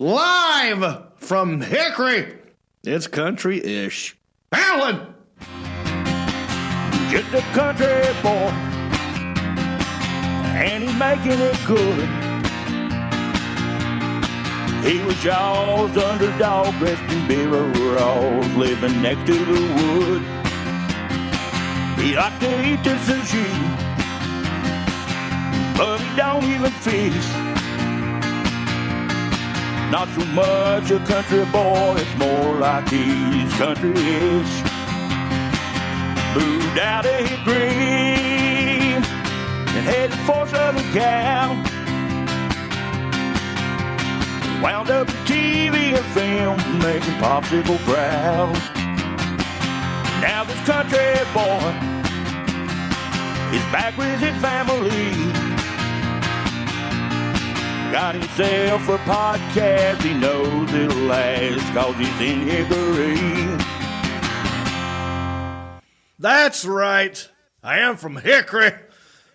Live from Hickory, it's country-ish. Alan! Just a country boy, and he's making it good. He was y'all's underdog, dressed in overalls, living next to the wood. He liked to eat the sushi, but he don't even fish. Not so much a country boy, it's more like he's country-ish. Moved out of Hickory and headed for Southern Cal. Wound up in TV and film, making popsicle proud. Now this country boy is back with his family. Got himself a podcast, he knows it'll last, 'cause he's in Hickory. That's right. I am from Hickory.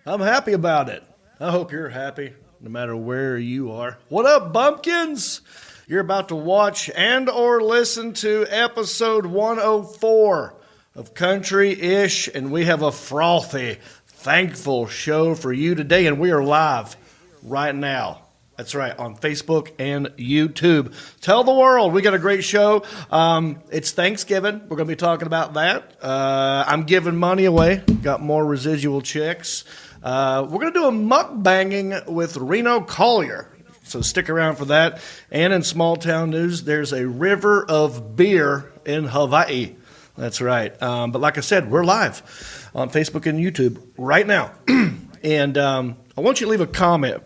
I'm happy about it. I hope you're happy, no matter where you are. What up, bumpkins? You're about to watch and or listen to episode 104 of Country-ish, and we have a frothy, thankful show for you today, and we are live right now. That's right, on Facebook and YouTube. Tell the world, we got a great show. It's Thanksgiving. We're going to be talking about that. I'm giving money away. Got more residual checks. We're going to do a mukbanging with Reno Collier. So stick around for that. And in small town news, there's a river of beer in Hawaii. That's right. But like I said, we're live on Facebook and YouTube right now. And I want you to leave a comment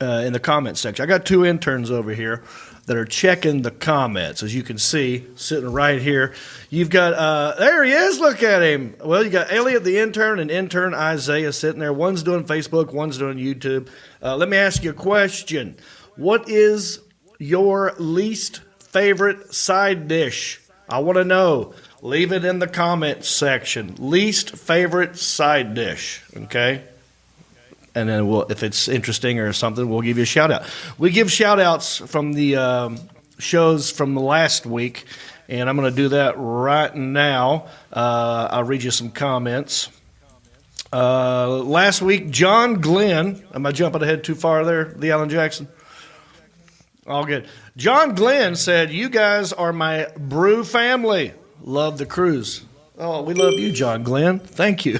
in the comment section. I got two interns over here that are checking the comments, as you can see, sitting right here. You've got, there he is, look at him. Well, you got Elliot the intern and intern Isaiah sitting there. One's doing Facebook, one's doing YouTube. Let me ask you a question. What is your least favorite side dish? I want to know. Leave it in the comment section. Least favorite side dish, okay? And then if it's interesting or something, we'll give you a shout-out. We give shout-outs from the shows from the last week, and I'm going to do that right now. I'll read you some comments. Last week, John Glenn. Am I jumping ahead too far there, the Alan Jackson? All good. John Glenn said, "You guys are my brew family. Love the cruise." Oh, we love you, John Glenn. Thank you.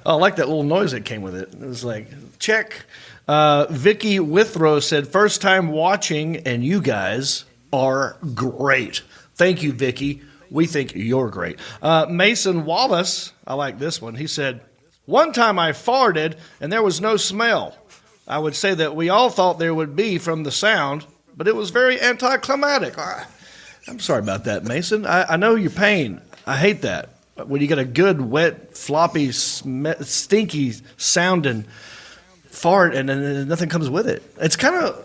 I like that little noise that came with it. It was like, check. Vicky Withrow said, "First time watching, and you guys are great." Thank you, Vicky. We think you're great. Mason Wallace, I like this one. He said, "One time I farted, and there was no smell. I would say that we all thought there would be from the sound, but it was very anticlimactic." I'm sorry about that, Mason. I know your pain. I hate that. When you get a good, wet, floppy, stinky sounding fart and then nothing comes with it. It's kind of,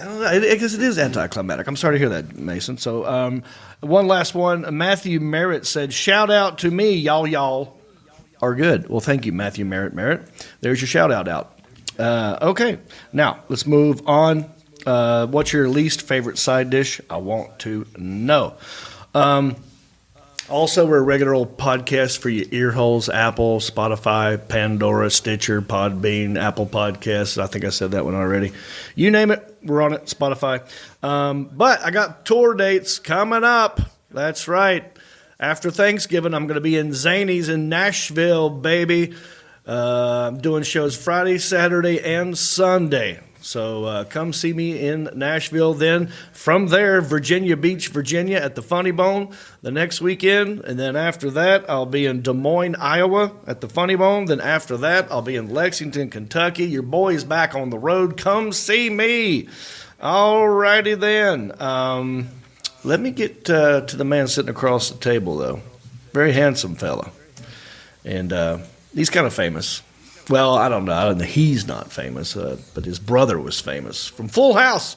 I don't know, I guess it is anticlimactic. I'm sorry to hear that, Mason. So one last one. Matthew Merritt said, "Shout out to me, y'all are good." Well, thank you, Matthew Merritt. There's your shout out. Okay, now let's move on. What's your least favorite side dish? I want to know. Also, we're a regular old podcast for your ear holes: Apple, Spotify, Pandora, Stitcher, Podbean, Apple Podcasts. I think I said that one already. You name it, we're on it, Spotify. But I got tour dates coming up. That's right. After Thanksgiving, I'm going to be in Zany's in Nashville, baby. I'm doing shows Friday, Saturday, and Sunday. So come see me in Nashville. Then from there, Virginia Beach, Virginia at the Funny Bone the next weekend. And then after that, I'll be in Des Moines, Iowa at the Funny Bone. Then after that, I'll be in Lexington, Kentucky. Your boy's back on the road. Come see me. All righty then. Let me get to the man sitting across the table, though. Very handsome fella. And he's kind of famous. Well, I don't know. He's not famous, but his brother was famous. From Full House,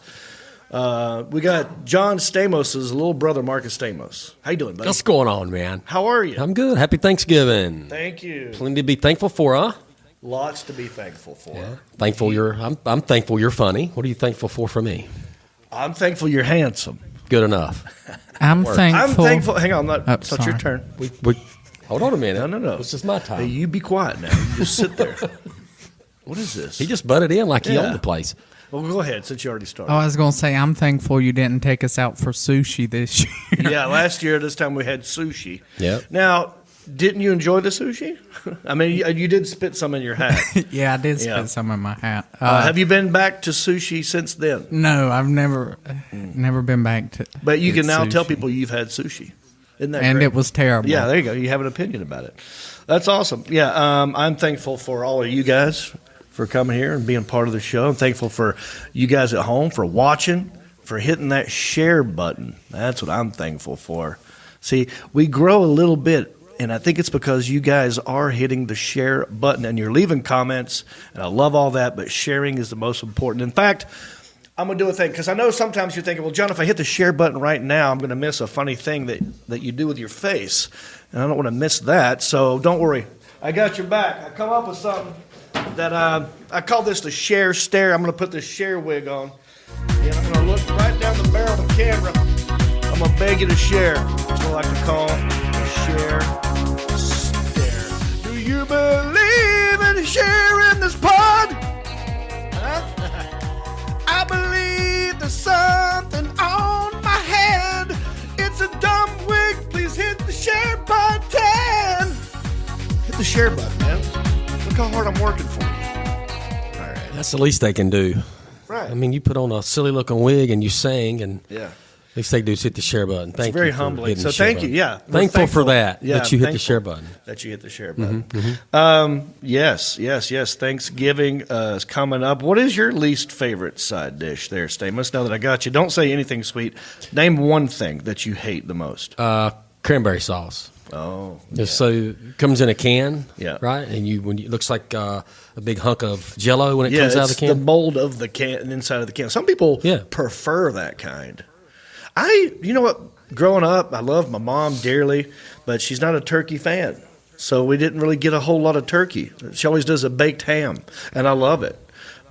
we got Jon Stamos' little brother, Marcus Stamos. How you doing, buddy? What's going on, man? How are you? I'm good. Happy Thanksgiving. Thank you. Plenty to be thankful for, huh? Lots to be thankful for. Yeah. I'm thankful you're funny. What are you thankful for me? I'm thankful you're handsome. Good enough. I'm thankful. I'm thankful. Hang on, it's not your sorry. turn. Hold on a minute. No. This is my time. Hey, you be quiet now. You just sit there. What is this? He just butted in like he Yeah. owned the place. Well, go ahead since you already started. Oh, I was going to say, I'm thankful you didn't take us out for sushi this year. Yeah, last year this time we had sushi. Yep. Now, didn't you enjoy the sushi? I mean, you did spit some in your hat. Yeah, I did spit Yeah. some in my hat. Have you been back to sushi since then? No, I've never been back to. But you can now tell sushi. people you've had sushi. Isn't that And great? it was terrible. Yeah, there you go. You have an opinion about it. That's awesome. Yeah, I'm thankful for all of you guys for coming here and being part of the show. I'm thankful for you guys at home for watching, for hitting that share button. That's what I'm thankful for. See, we grow a little bit, and I think it's because you guys are hitting the share button and you're leaving comments, and I love all that, but sharing is the most important. In fact, I'm going to do a thing, because I know sometimes you're thinking, well, John, if I hit the share button right now, I'm going to miss a funny thing that you do with your face, and I don't want to miss that, so don't worry. I got your back. I come up with something that I call this the share stare. I'm going to put the share wig on, and I'm going to look right down the barrel of the camera. I'm going to beg you to share. That's what I like to call the share stare. Do you believe in sharing this pod? Huh? I believe there's something on my head. It's a dumb wig. Please hit the share button. Hit the share button, man. Look how hard I'm working for you. All right. That's the least they can do. Right. I mean, you put on a silly looking wig and you sing, and Yeah. least they do is hit the share button. Thank It's very you for humbling. hitting So the share thank you. button. Yeah. We're Thankful for that, Yeah, that you hit the thankful share button. That you hit the share button. Yes. Thanksgiving is coming up. What is your least favorite side dish there, Stamos? Now that I got you, don't say anything sweet. Name one thing that you hate the most. Cranberry sauce. Oh. Just so it comes in a can, Yeah. right? And it looks like a big hunk of Jello when it Yeah, comes out of it's the the can. mold of the can, inside of the can. Some people Yeah. prefer that kind. You know what? Growing up, I loved my mom dearly, but she's not a turkey fan. So we didn't really get a whole lot of turkey. She always does a baked ham, and I love it.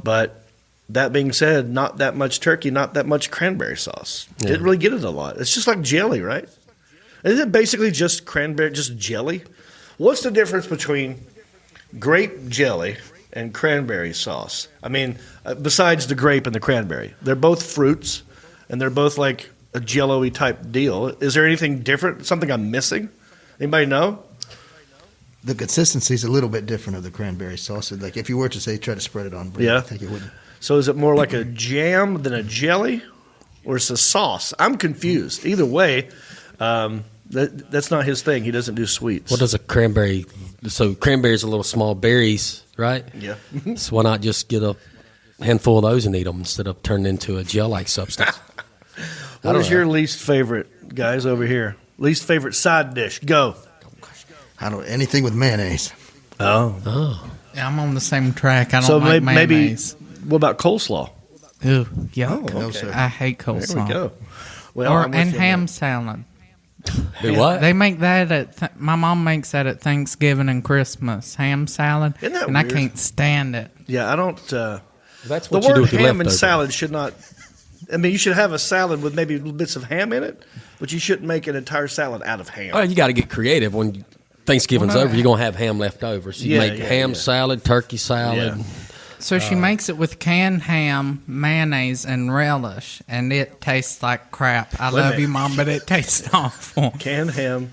But that being said, not that much turkey, not that much cranberry sauce. Yeah. Didn't really get it a lot. It's just like jelly, right? Isn't it basically just cranberry, just jelly? What's the difference between grape jelly and cranberry sauce? I mean, besides the grape and the cranberry. They're both fruits, and they're both like a jello-y type deal. Is there anything different, something I'm missing? Anybody know? The consistency is a little bit different of the cranberry sauce. Like if you were to say try to spread it on bread, Yeah. I think it wouldn't. So is it more like a jam than a jelly, or it's a sauce? I'm confused. Either way, that's not his thing. He doesn't do sweets. What does a cranberry? So cranberries are little small berries, right? Yeah. So why not just get a handful of those and eat them instead of turning into a gel-like substance? What is your least favorite, guys, over here? Least favorite side dish? Go. Anything with mayonnaise. Oh. Yeah, I'm on the same track. I don't So like maybe, mayonnaise. what about coleslaw? Ew, yuck. Oh, No, okay. sir. I hate There coleslaw. we go. Well, I'm with And you on ham that. salad. Do what? They make that at my mom makes that at Thanksgiving and Christmas. Ham salad. Isn't that and weird? I can't stand it. Yeah, I don't. That's The what you do word with your ham and leftovers. salad should not. I mean, you should have a salad with maybe little bits of ham in it, but you shouldn't make an entire salad out of ham. Oh, you got to get creative. When Thanksgiving's Well, no. over, you're going to have ham left over. So you Yeah, make yeah, ham yeah. salad, turkey salad. Yeah. So she makes it with canned ham, mayonnaise, and relish, and it tastes like crap. I Wait a love minute. you, Mom, but it tastes awful. Canned ham.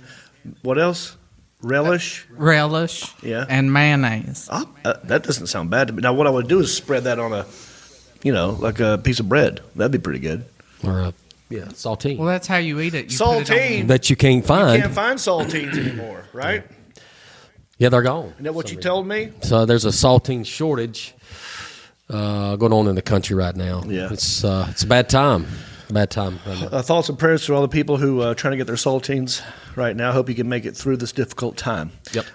What else? Relish. Relish Yeah. and mayonnaise. That doesn't sound bad to me. Now, what I would do is spread that on like a piece of bread. That'd be pretty good. Or a saltine. Well, that's how you eat it. You put it on- Saltine. that you can't You find. can't find saltines anymore, right? Yeah, they're gone. Isn't that what you told me? So there's a saltine shortage going on in the country right now. Yeah. It's a bad time. Bad time. Right now. Thoughts and prayers to all the people who are trying to get their saltines right now. Hope you can make it through this difficult time. Yep.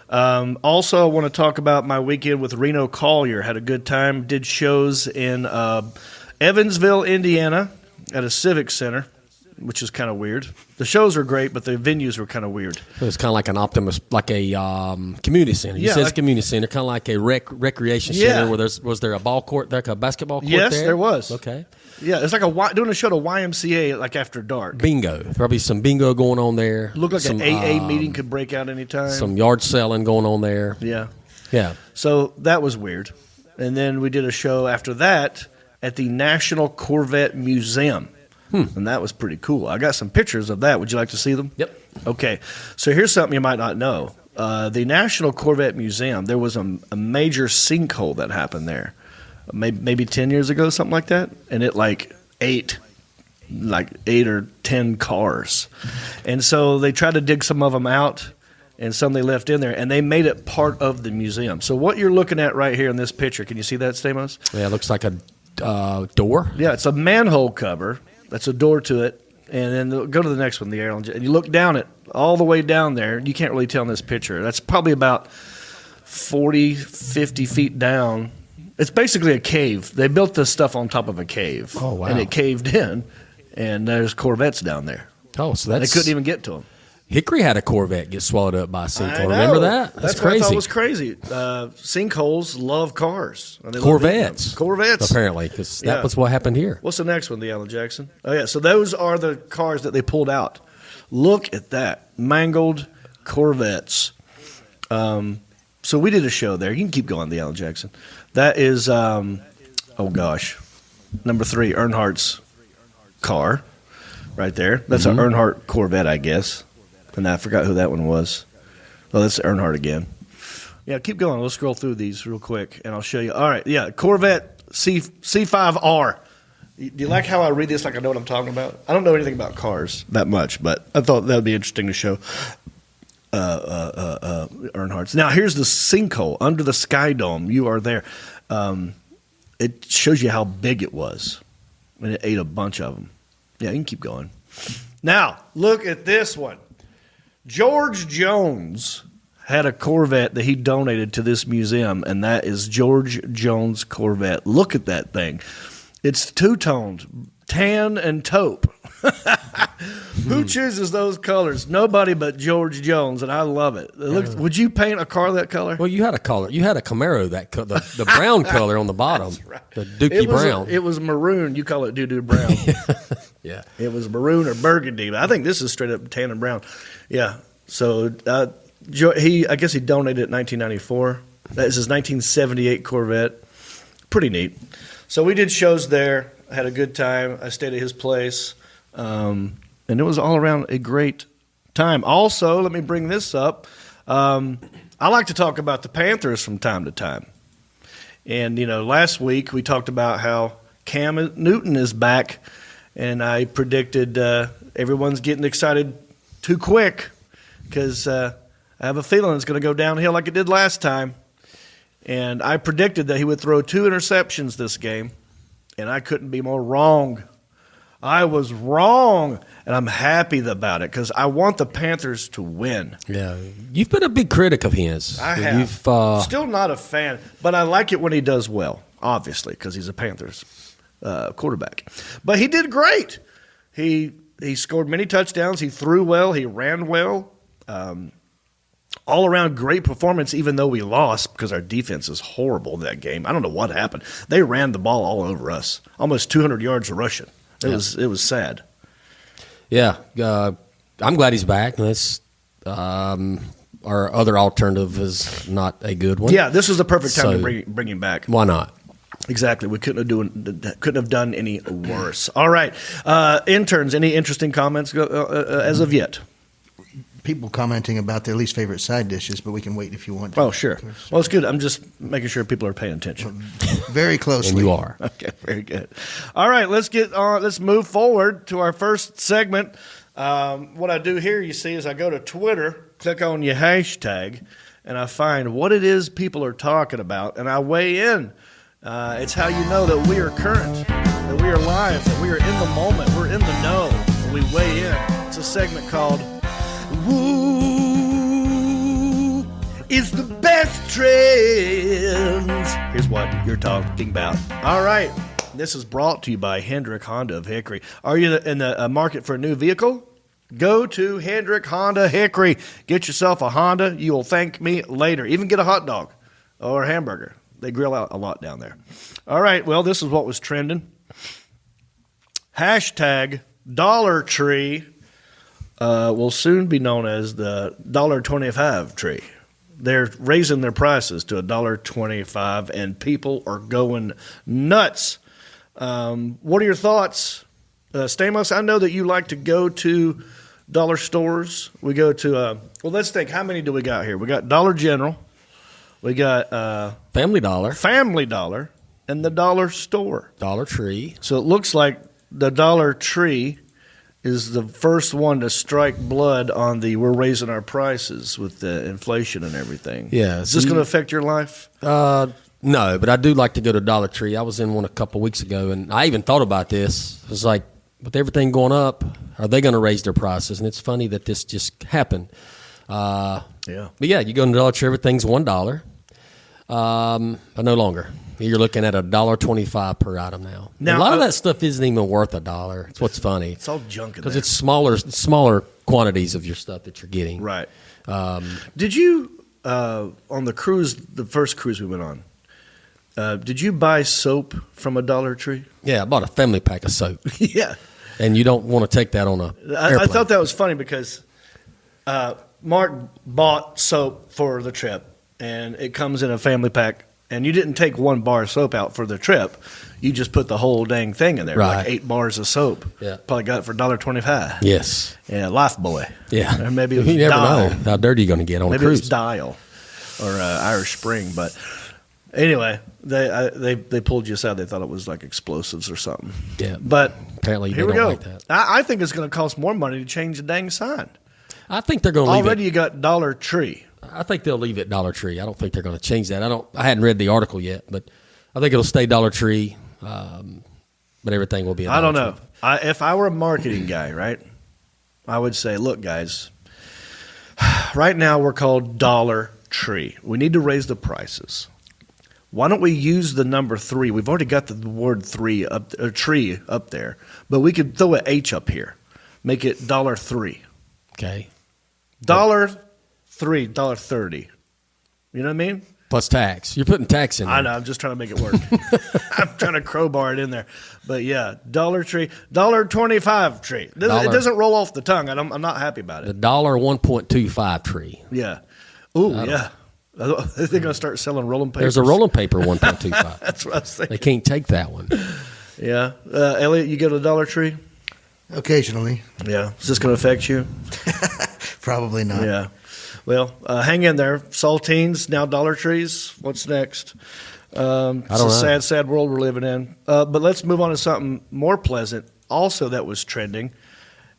Also, I want to talk about my weekend with Reno Collier. Had a good time. Did shows in Evansville, Indiana, at a civic center. which is kind of weird. The shows are great, but the venues were kind of weird. It was kind of like an Optimus, like a community center. You said it's a community center, kind of like a recreation center. Where was there a ball court, like a basketball court? Yes, there? there was. Okay. Yeah, it's like doing a show to YMCA like after dark. Bingo. Probably some bingo going on there. Looked like some, an AA meeting could break out anytime. Some yard selling going on there. Yeah. Yeah. So that was weird. And then we did a show after that at the National Corvette Museum. And that was pretty cool. I got some pictures of that. Would you like to see them? Yep. Okay. So here's something you might not know. The National Corvette Museum, there was a major sinkhole that happened there. Maybe 10 years ago, something like that. And it ate 8 or 10 cars. And so they tried to dig some of them out, and some they left in there, and they made it part of the museum. So what you're looking at right here in this picture, can you see that, Stamos? Yeah, it looks like a door. Yeah, it's a manhole cover. That's a door to it. And then go to the next one, the air. And you look down it, all the way down there. You can't really tell in this picture. That's probably about 40, 50 feet down. It's basically a cave. They built this stuff on top of a cave. Oh, wow. And it caved in, and there's Corvettes down there. Oh, so that's... They couldn't even get to them. Hickory had a Corvette get swallowed up by a sinkhole. I know. Remember that? That's crazy. what I thought was crazy. Sinkholes love cars. Corvettes. Corvettes. Apparently, because that was what happened here. What's the next one, the Alan Jackson? Oh, yeah. So those are the cars that they pulled out. Look at that. Mangled Corvettes. So we did a show there. You can keep going, the Alan Jackson. That is, number 3, Earnhardt's car right there. That's an Earnhardt Corvette, I guess. And I forgot who that one was. Oh, that's Earnhardt again. Yeah, keep going. Let's scroll through these real quick, and I'll show you. All right, yeah, Corvette C5R. Do you like how I read this like I know what I'm talking about? I don't know anything about cars that much, but I thought that would be interesting to show Earnhardt's. Now, here's the sinkhole under the Sky Dome. You are there. It shows you how big it was, and it ate a bunch of them. Yeah, you can keep going. Now, look at this one. George Jones had a Corvette that he donated to this museum, and that is George Jones Corvette. Look at that thing. It's two-toned, tan and taupe. Who chooses those colors? Nobody but George Jones, and I love it. Would you paint a car that color? Well, you had a color. You had a Camaro the brown color on the bottom, right. The Dookie Brown. It was maroon. You call it doo-doo brown. Yeah, it was maroon or burgundy. But I think this is straight up tan and brown. Yeah. So I guess he donated it in 1994. That is his 1978 Corvette. Pretty neat. So we did shows there. I had a good time. I stayed at his place. And it was all around a great time. Also, let me bring this up. I like to talk about the Panthers from time to time. And, last week we talked about how Cam Newton is back, and I predicted everyone's getting excited too quick because I have a feeling it's going to go downhill like it did last time. And I predicted that he would throw 2 interceptions this game, and I couldn't be more wrong. I was wrong, and I'm happy about it because I want the Panthers to win. Yeah, you've been a big critic of his. I have. Still not a fan, but I like it when he does well, obviously, because he's a Panthers quarterback. But he did great. He scored many touchdowns. He threw well. He ran well. All around great performance, even though we lost because our defense is horrible in that game. I don't know what happened. They ran the ball all over us, almost 200 yards rushing. It was sad. Yeah, I'm glad he's back. That's our other alternative is not a good one. Yeah, this was the perfect time to bring him back. Why not? Exactly. We couldn't have done any worse. All right, interns. Any interesting comments as of yet? People commenting about their least favorite side dishes, but we can wait if you want to. Oh, sure. Well, it's good. I'm just making sure people are paying attention. Very closely. And you are. Okay, very good. All right, let's get on. Let's move forward to our first segment. What I do here, you see, is I go to Twitter, click on your hashtag, and I find what it is people are talking about, and I weigh in. It's how you know that we are current, that we are live, that we are in the moment, we're in the know, and we weigh in. It's a segment called Woo is the best trends. Here's what you're talking about. All right. This is brought to you by Hendrick Honda of Hickory. Are you in the market for a new vehicle? Go to Hendrick Honda Hickory. Get yourself a Honda. You will thank me later. Even get a hot dog or a hamburger. They grill out a lot down there. All right, well, this is what was trending. Hashtag Dollar Tree will soon be known as the $1.25 tree. They're raising their prices to $1.25, and people are going nuts. What are your thoughts? Stamos, I know that you like to go to dollar stores. We go to, well, let's think. How many do we got here? We got Dollar General. We got Family Dollar. Family Dollar, and the Dollar Store. Dollar Tree. So it looks like the Dollar Tree is the first one to strike blood on the we're raising our prices with the inflation and everything. Yeah. Is this going to affect your life? No, but I do like to go to Dollar Tree. I was in one a couple weeks ago, and I even thought about this. It was like, with everything going up, are they going to raise their prices? And it's funny that this just happened. Yeah. But yeah, you go to Dollar Tree, everything's $1. But no longer. You're looking at $1.25 per item now. Now, a lot of that stuff isn't even worth $1. It's what's funny. It's all junk in there. Because it's smaller quantities of your stuff that you're getting. Right. Did you, on the cruise, the first cruise we went on, did you buy soap from a Dollar Tree? Yeah, I bought a family pack of soap. Yeah. And you don't want to take that on a airplane. I thought that was funny because Mark bought soap for the trip, and it comes in a family pack. And you didn't take one bar of soap out for the trip. You just put the whole dang thing in there, right. like 8 bars of soap. Yeah. Probably got it for $1.25. Yes. Yeah, Lifebuoy. Yeah. Or maybe it was you never Dial. know how dirty you're going to get on Maybe a it was cruise. Dial or Irish Spring. But anyway, they pulled you aside. They thought it was like explosives or something. Yeah. But apparently here they we don't go. like that. I think it's going to cost more money to change the dang sign. I think they're going to leave Already it. you got Dollar Tree. I think they'll leave it Dollar Tree. I don't think they're going to change that. I hadn't read the article yet, but I think it'll stay Dollar Tree. But everything will be a I don't Dollar know. Tree. If I were a marketing guy, right, I would say, look, guys, right now we're called Dollar Tree. We need to raise the prices. Why don't we use the number 3? We've already got the word 3 up, tree up there, but we could throw an H up here, make it $3. Okay. $3, $30. You know what I mean? Plus tax. You're putting tax in there. I know. I'm just trying to make it work. I'm trying to crowbar it in there. But yeah, Dollar Tree, $1.25 tree. It doesn't roll off the tongue. I'm not happy about The it. $1.25 tree. Yeah. Ooh, yeah. They're going to start selling rolling papers. There's a rolling paper 1.25. That's what I was thinking. They can't take that one. Yeah. Elliot, you go to Dollar Tree? Occasionally. Yeah. Is this going to affect you? Probably not. Yeah. Well, hang in there. Saltines, now Dollar Trees. What's next? It's a sad, sad world we're living in. But let's move on to something more pleasant, also that was trending.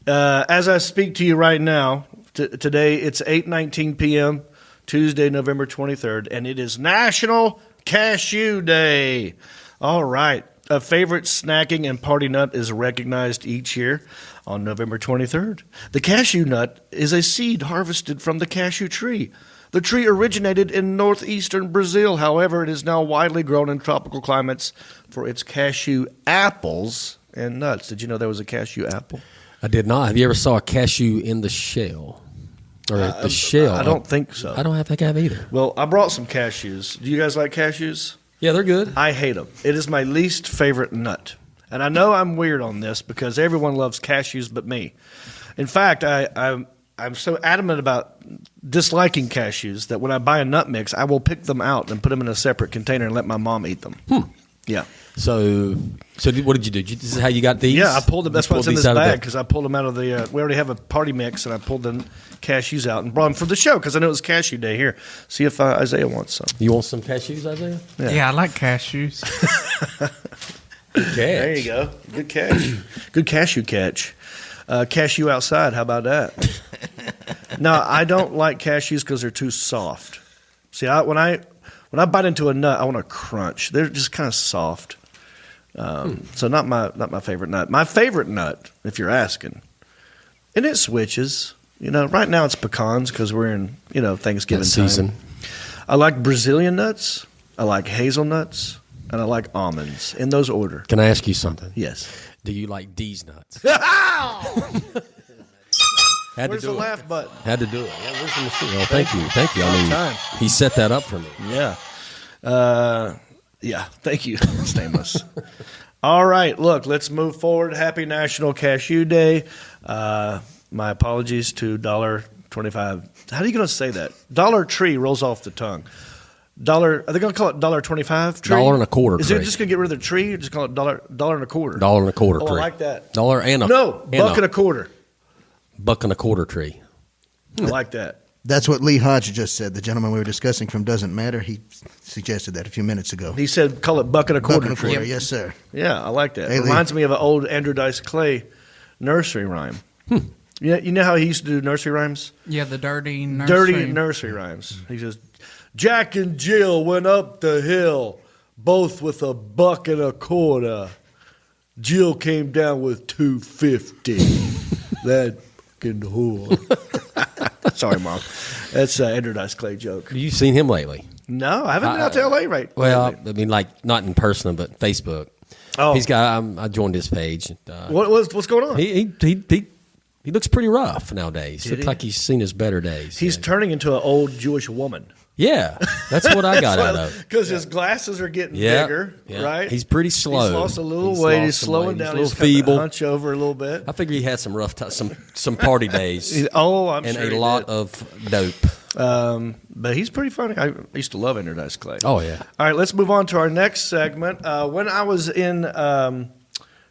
As I speak to you right now, today it's 8:19 p.m., Tuesday, November 23rd, and it is National Cashew Day. All right. A favorite snacking and party nut is recognized each year on November 23rd. The cashew nut is a seed harvested from the cashew tree. The tree originated in northeastern Brazil. However, it is now widely grown in tropical climates for its cashew apples and nuts. Did you know there was a cashew apple? I did not. Have you ever saw a cashew in the shell? Or the shell? I don't think so. I don't think I have either. Well, I brought some cashews. Do you guys like cashews? Yeah, they're good. I hate them. It is my least favorite nut. And I know I'm weird on this because everyone loves cashews but me. In fact, I'm so adamant about disliking cashews that when I buy a nut mix, I will pick them out and put them in a separate container and let my mom eat them. Yeah. So what did you do? This is how you got these? Yeah, I pulled them. That's why it's in this out of bag because I pulled them out of the we already have a party mix, and I pulled the cashews out and brought them for the show because I know it was cashew day here. See if Isaiah wants some. You want some cashews, Isaiah? Yeah, I like cashews. Good catch. There you go. Good catch. Good cashew catch. Cashew outside. How about that? No, I don't like cashews because they're too soft. See, when I bite into a nut, I want to crunch. They're just kind of soft. So not my favorite nut. My favorite nut, if you're asking, and it switches. Right now it's pecans because we're in Thanksgiving season. time. I like Brazilian nuts. I like hazelnuts. and I like almonds. In those order. Can I ask you something? Yes. Do you like D's nuts? Where's the laugh button? Had to do it. Yeah, where's the machine? Oh, thank you. I mean, Time. he set that up for me. Yeah. Yeah, thank you, Stamos. All right, look, let's move forward. Happy National Cashew Day. My apologies to $1.25. How are you going to say that? Dollar Tree rolls off the tongue. Are they going to call it $1.25 tree? $1.25 Is tree. it just going to get rid of the tree or just call it $1.25? $1.25 Oh, tree. I like that. $1.25 tree. I like that. That's what Lee Hodge just said. The gentleman we were discussing from Doesn't Matter, he suggested that a few minutes ago. He said call it buck and a quarter tree. Yes, sir. Yeah, I like that. Hey, It reminds me of an old Andrew Dice Clay nursery rhyme. You know how he used to do nursery rhymes? Yeah, the dirty nursery. Dirty nursery rhymes. He says, Jack and Jill went up the hill, both with a buck and a quarter. Jill came down with $2.50. That fucking whore. Sorry, Mom. That's Andrew Dice Clay joke. Have you seen him lately? No, I haven't been out to L.A. Well, lately. I mean, like not in person, but Facebook. Oh. He's got. I joined his page. What's going on? He looks pretty rough nowadays. Did Looks he? like he's seen his better days. He's turning into an old Jewish woman. Yeah, that's what I got out of. Because his glasses are getting Yeah, bigger, yeah. right? He's pretty slow. He's lost a little weight. He's lost some slowing weight. down. He's He's a little feeble. hunch over a little bit. I figure he had some rough some party days I'm and sure a he lot did. of dope. But he's pretty funny. I used to love Andrew Dice Clay. Oh yeah. All right, let's move on to our next segment. When I was in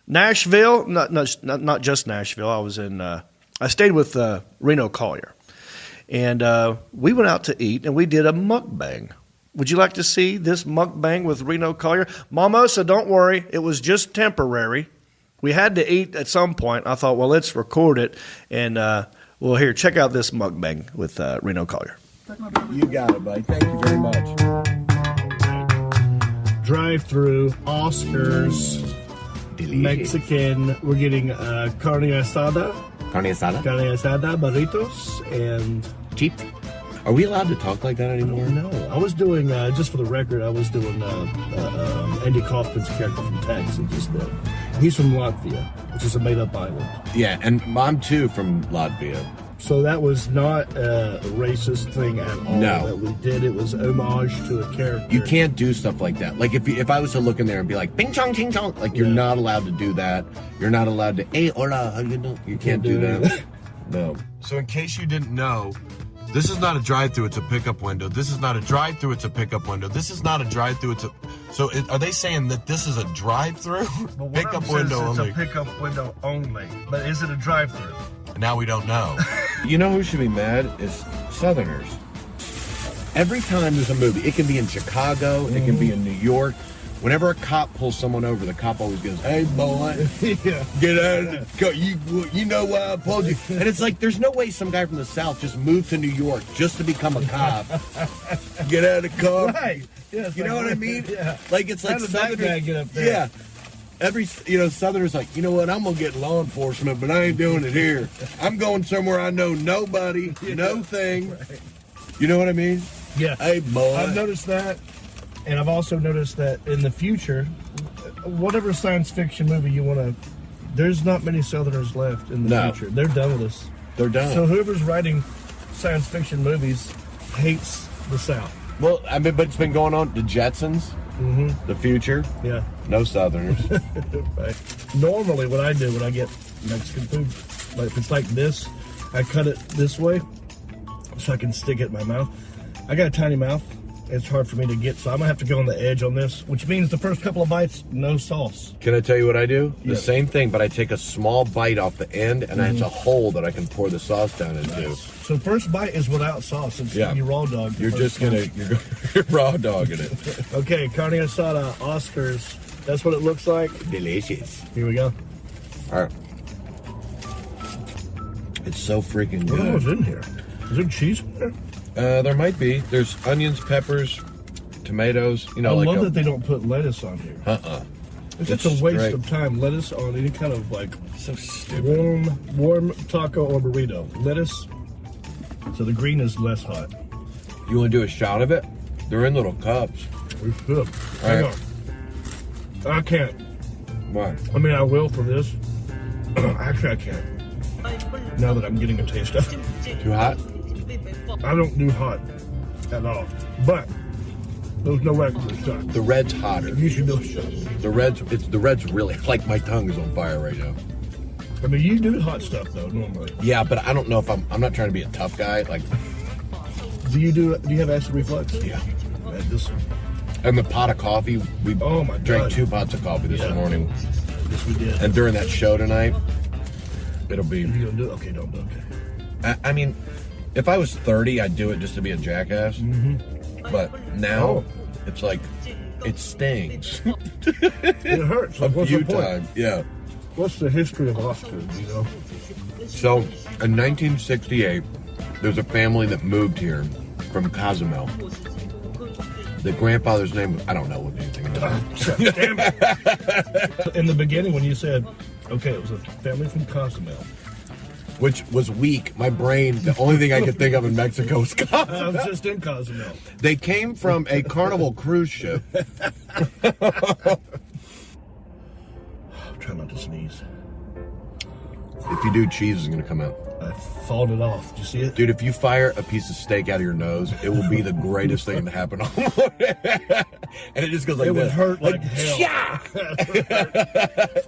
Nashville, not just Nashville, I was in. I stayed with Reno Collier, and we went out to eat, and we did a mukbang. Would you like to see this mukbang with Reno Collier? Mimosa, don't worry, it was just temporary. We had to eat at some point. I thought, well, let's record it, and well, here, check out this mukbang with Reno Collier. You got it, buddy. Thank you very much. Drive-through, Oscars, Mexican. We're getting carne asada, Carne asada? burritos, and Cheap? Are we allowed to talk like that anymore? no. I was doing just for the record. I was doing Andy Kaufman's character from Texas. Just he's from Latvia, which is a made-up island. Yeah, and I'm too from Latvia. So that was not a racist thing at all No. that we did. It was homage to a character. You can't do stuff like that. Like if I was to look in there and be like, "Bing chong ching chong," like you're not allowed to do that. You're not allowed to, "Hey, hola, how you doing?" You can't do that. No. So in case you didn't know, this is not a drive-through, it's a pickup window. This is not a drive-through, it's a pickup window. This is not a drive-through, it's a... So are they saying that this is a drive-through? Pickup window only. pickup window only. But is it a drive-through? Now we don't know. You know who should be mad is Southerners. Every time there's a movie, it can be in Chicago, it can be in New York. Whenever a cop pulls someone over, the cop always goes, "Hey, boy, get out of the car. You know why I pulled you." And it's like, there's no way some guy from the South just moved to New York just to become a cop. Get out of the car. Right. Yeah, You know what I mean? Yeah. Like, it's like How did that Southerners. guy get up there? Yeah. Southerners like, you know what? I'm going to get law enforcement, but I ain't doing it here. I'm going somewhere I know nobody, no thing. You know what I mean? Yeah. Hey, boy. I've noticed that, and I've also noticed that in the future, whatever science fiction movie you want to, there's not many Southerners left in the No. future. They're done with us. They're done. So whoever's writing science fiction movies hates the South. Well, I mean, but it's been going on. The Jetsons, the future, Yeah. no Southerners. Right. Normally, what I do when I get Mexican food, like if it's like this, I cut it this way so I can stick it in my mouth. I got a tiny mouth. It's hard for me to get, so I'm gonna have to go on the edge on this, which means the first couple of bites, no sauce. Can I tell you what I do? Yeah. The same thing, but I take a small bite off the end, and it's a hole that I can pour the sauce down into. So first bite is without sauce. It's Yeah. you raw dog. the You're first just gonna time. you're raw dogging it. Okay, carne asada, Oscars. That's what it looks like. Delicious. Here we go. All right. It's so freaking What else good. in here? Is there cheese in there? There might be. There's onions, peppers, tomatoes. You know, I like love that they don't put lettuce on here. It's just It's a waste straight. of time. Lettuce on any kind of like so stupid. warm taco or burrito. Lettuce, so the green is less hot. You want to do a shot of it? They're in little cups. We're good. All Hang right. on. I can't. Why? I mean, I will for this. Actually, I can't. Now that I'm getting a taste of it. Too hot? I don't do hot at all. But there's no way for a shot. The red's hotter. You should do a shot. The red's really, like my tongue is on fire right now. I mean, you do hot stuff though normally. Yeah, but I don't know if I'm not trying to be a tough guy. Like, Do you have acid reflux? yeah. This, And the pot of coffee, we Oh, my drank God. 2 pots of coffee this Yeah. morning. this we did. And during that show tonight, it'll be. If you don't do it, okay, don't do it. Okay. I mean, if I was 30, I'd do it just to be a jackass. But now, Oh. it's like, it stings. It hurts. A Like, what's few the point? times, yeah. What's the history of Austin? You know. So, in 1968, there's a family that moved here from Cozumel. The grandfather's name, I don't know what anything about. Damn it. In the beginning, when you said, okay, it was a family from Cozumel. Which was weak. My brain, the only thing I could think of in Mexico was I Cozumel. was just in Cozumel. They came from a Carnival cruise ship. Try not to sneeze. If you do, cheese is going to come out. I fought it off. Did you see it? Dude, if you fire a piece of steak out of your nose, it will be the greatest thing to happen all morning. And it just goes like It would this. hurt like hell. "Chia!"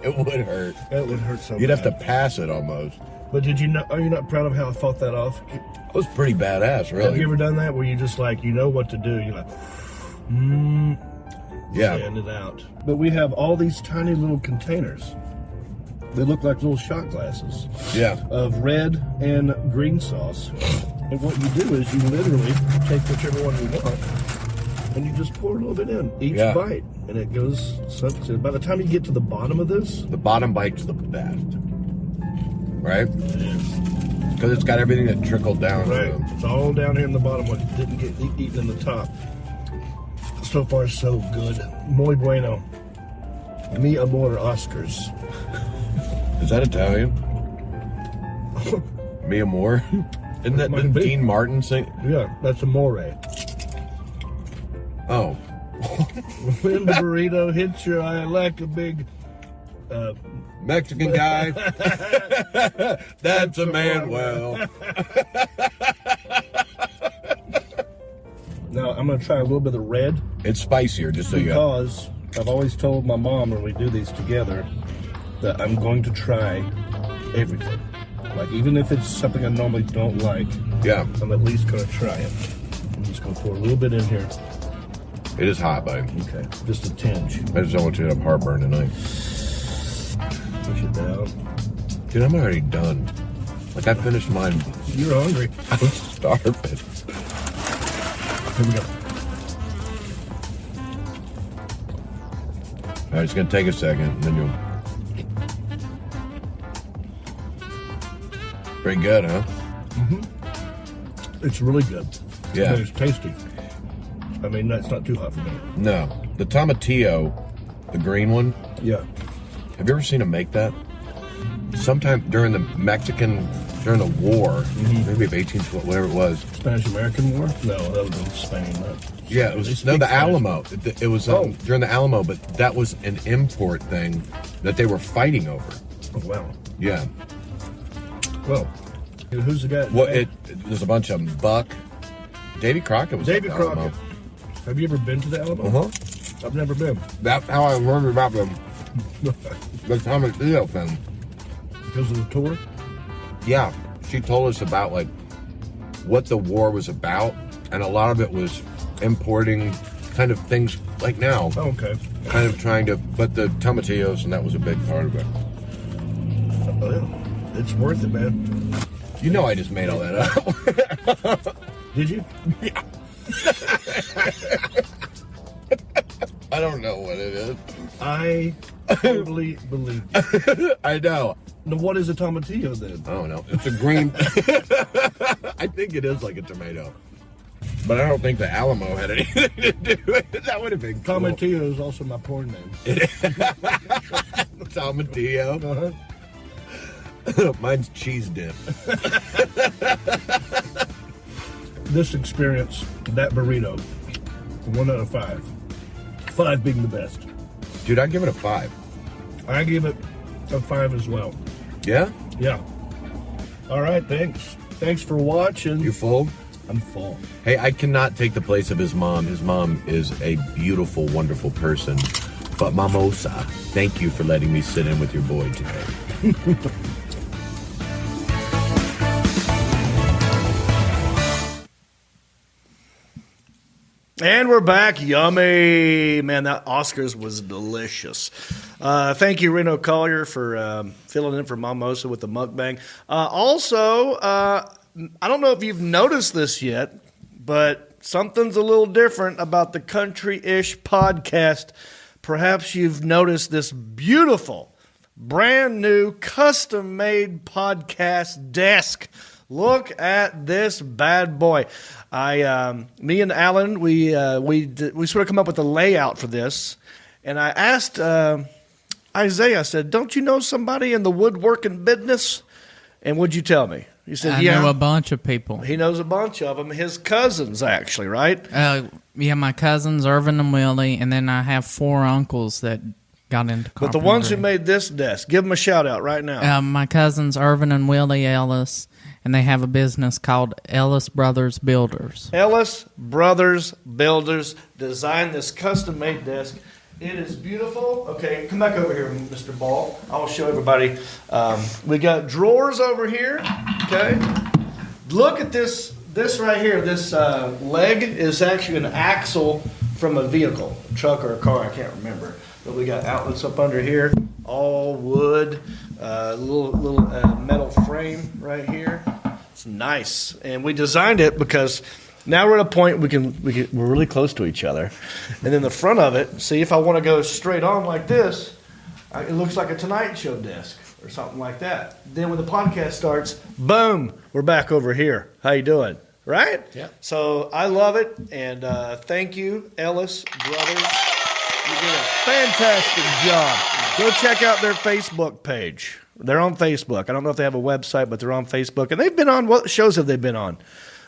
It would hurt. That would hurt so You'd have to bad. pass it almost. But did you not? Are you not proud of how I fought that off? It was pretty badass, Have really. you ever done that where you just like you know what to do? You're like, Yeah. sand it out. But we have all these tiny little containers. They look like little shot glasses Yeah. of red and green sauce. And what you do is you literally take whichever one you want and you just pour a little bit in each Yeah. bite. And it goes, so by the time you get to the bottom of this, The bottom bite's the best. Right? it is. Because it's got everything that trickled down. Right. It's all down here in the bottom, what didn't get eaten in the top. So far, so good. Muy bueno. Mi amor, Oscars. Is that Italian? Me Amore? Isn't that Might didn't be. Dean Martin sing? Yeah, that's amore. Oh. When the burrito hits your eye like a big... Mexican guy. That's a Manuel. Now, I'm going to try a little bit of red It's spicier, just so you know. because I've always told my mom when we do these together that I'm going to try everything. Like, even if it's something I normally don't like, Yeah. I'm at least going to try it. I'm just going to pour a little bit in here. It is hot, buddy. Okay, just a tinge. I just don't want you to have heartburn tonight. Push it down. Dude, I'm already done. Like, I finished mine. You're hungry. I was starving. Here we go. All right, it's going to take a second, and then you'll... Pretty good, huh? It's really good. Yeah. And it's tasty. I mean, that's not too hot for me. No. The tomatillo, the green one, Yeah. have you ever seen them make that? Sometime during the war, maybe of 1812, whatever it was. Spanish-American War? No, that was in Spain. Yeah, it They was speak no the Spanish. Alamo. It was Oh. during the Alamo, but that was an import thing that they were fighting over. Oh, wow. Yeah. Well, who's the guy? Well, there's a bunch of them. Buck, Davy Crockett was Davy at the Alamo. Crockett. Have you ever been to the Alamo? Uh-huh. I've never been. That's how I learned about them. The tomatillo thing. Because of the tour? Yeah, she told us about like what the war was about, and a lot of it was importing kind of things like now, Oh, okay. kind of trying to, but the tomatillos, and that was a big part of it. Well, it's worth it, man. You know, I just made all that up. Did you? I don't know what it is. I totally believe you. I know. Now, what is a tomatillo then? I don't know. It's a green. I think it is like a tomato, but I don't think the Alamo had anything to do with it. That would have been cool. Tomatillo is also my porn name. Tomatillo. Uh-huh. Mine's cheese dip. This experience, that burrito, 1 out of 5. 5 being the best. Dude, I'd give it a 5. I give it a 5 as well. Yeah? Yeah. All right, thanks. Thanks for watching. You full? I'm full. Hey, I cannot take the place of his mom. His mom is a beautiful, wonderful person. But Mamosa, thank you for letting me sit in with your boy today. And we're back. Yummy. Man, that Oscars was delicious. Thank you, Reno Collier, for filling in for Mamosa with the mukbang. Also, I don't know if you've noticed this yet, but something's a little different about the Country-ish podcast. Perhaps you've noticed this beautiful, brand new, custom-made podcast desk. Look at this bad boy. Me and Alan, we sort of come up with a layout for this, and I asked Isaiah. I said, "Don't you know somebody in the woodworking business?" And what'd you tell me? He said, I know a bunch of people. He knows a bunch of them. His cousins, actually, right? Yeah, my cousins, Irvin and Willie, and then I have 4 uncles that got into carpentry. But the ones who made this desk, give them a shout out right now. My cousins, Irvin and Willie Ellis, and they have a business called Ellis Brothers Builders. Ellis Brothers Builders designed this custom-made desk. It is beautiful. Okay, come back over here, Mr. Ball. I will show everybody. We got drawers over here. Okay, look at this right here. This leg is actually an axle from a vehicle, a truck or a car. I can't remember. But we got outlets up under here, all wood, little metal frame right here. It's nice, and we designed it because now we're at a point we're really close to each other, and then the front of it. See, if I want to go straight on like this, it looks like a Tonight Show desk or something like that. Then when the podcast starts, boom, we're back over here. How you doing? Right? Yeah. So I love it, and thank you, Ellis Brothers. You did a fantastic job. Go check out their Facebook page. They're on Facebook. I don't know if they have a website, but they're on Facebook. And they've been on, what shows have they been on?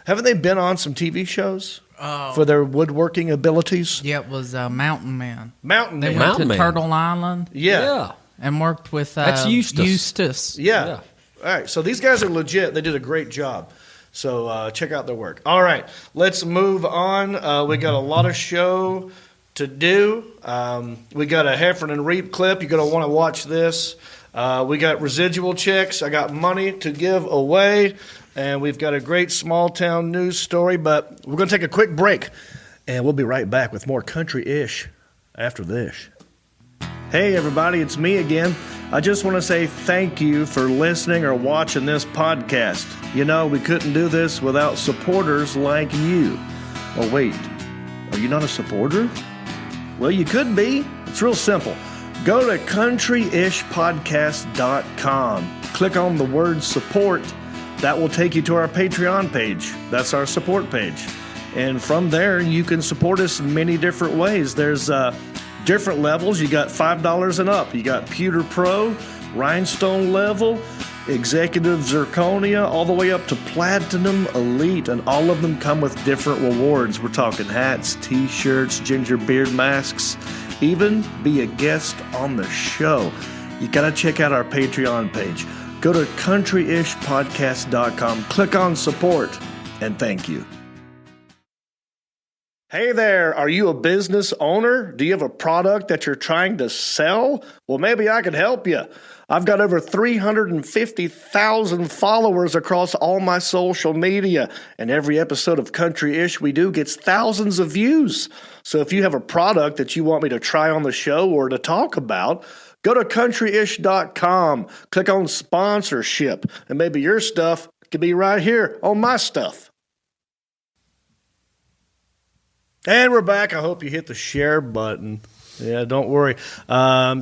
Haven't they been on some TV shows for their woodworking abilities? Yeah, it was Mountain Man. Mountain They Man. went Mountain to Man. Turtle Island Yeah. and worked with That's Eustace. Yeah. Yeah. All right. So these guys are legit. They did a great job. So check out their work. All right. Let's move on. We got a lot of show to do. We got a Heffern and Reap clip. You're going to want to watch this. We got residual checks. I got money to give away. And we've got a great small town news story. But we're going to take a quick break. And we'll be right back with more country-ish after this. Hey, everybody. It's me again. I just want to say thank you for listening or watching this podcast. You know, we couldn't do this without supporters like you. Oh, wait. Are you not a supporter? Well, you could be. It's real simple. Go to countryishpodcast.com. Click on the word support. That will take you to our Patreon page. That's our support page. And from there, you can support us in many different ways. There's different levels. You got $5 and up. You got Pewter Pro, Rhinestone level, Executive Zirconia, all the way up to Platinum Elite, and all of them come with different rewards. We're talking hats, t-shirts, ginger beard masks, even be a guest on the show. You got to check out our Patreon page. Go to countryishpodcast.com, click on support, and thank you. Hey there, are you a business owner? Do you have a product that you're trying to sell? Well, maybe I could help you. I've got over 350,000 followers across all my social media, and every episode of Country-ish we do gets thousands of views. So if you have a product that you want me to try on the show or to talk about, go to countryish.com, click on sponsorship, and maybe your stuff could be right here on my stuff. And we're back. I hope you hit the share button. Yeah, don't worry.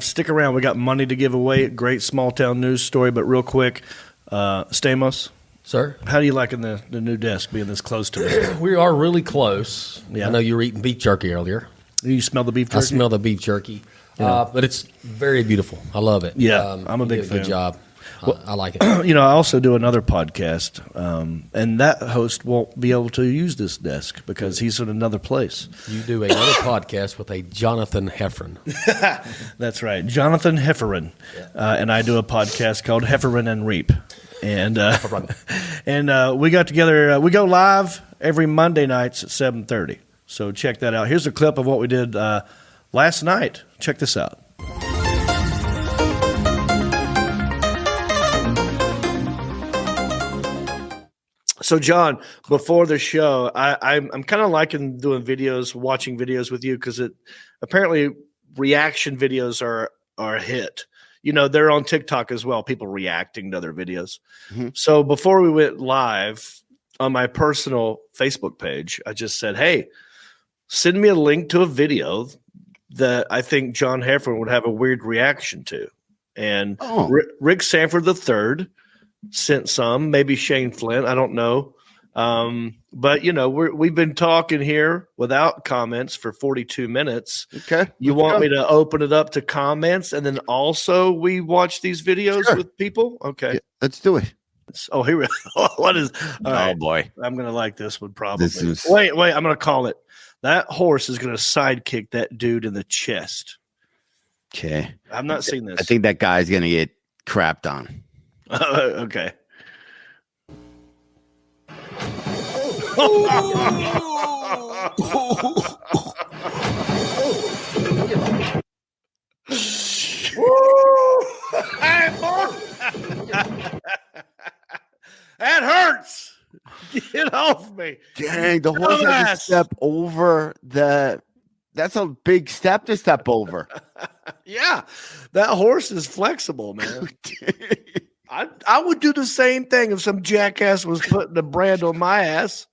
Stick around. We got money to give away. Great small town news story. But real quick, Stamos, Sir? how do you liking the new desk being this close to me? We are really close. Yeah. I know you were eating beef jerky earlier. You smell the beef jerky? I smell the beef jerky. But it's very beautiful. I love it. Yeah, I'm a you big did fan. Good job. I like it. You know, I also do another podcast, and that host won't be able to use this desk because he's in another place. You do another podcast with a Jonathan Heffron. That's right, Jonathan Hefferon, and I do a podcast called Hefferon and Reap, and we got together. We go live every Monday nights at 7:30. So check that out. Here's a clip of what we did last night. Check this out. So, John, before the show, I'm kind of liking doing videos, watching videos with you because apparently reaction videos are a hit. You know, they're on TikTok as well, people reacting to other videos. Mm-hmm. So before we went live on my personal Facebook page, I just said, hey, send me a link to a video that I think John Hefferon would have a weird reaction to. And Rick Sanford III sent some, maybe Shane Flint, I don't know. But, you know, we've been talking here without comments for 42 minutes. Okay. You want me to open it up to comments and then also we watch these videos with people? Okay. Yeah, let's do it. Oh, here we go. What is? All right. Boy. I'm going to like this one probably. This Wait. I'm going to call it. That horse is going to sidekick that dude in the chest. Okay. I've not seen this. I think that guy's going to get crapped on. Okay. That hurts. Get off me. Dang, the horse had to step over that's a big step to step over. Yeah, that horse is flexible, man. I would do the same thing if some jackass was putting a brand on my ass.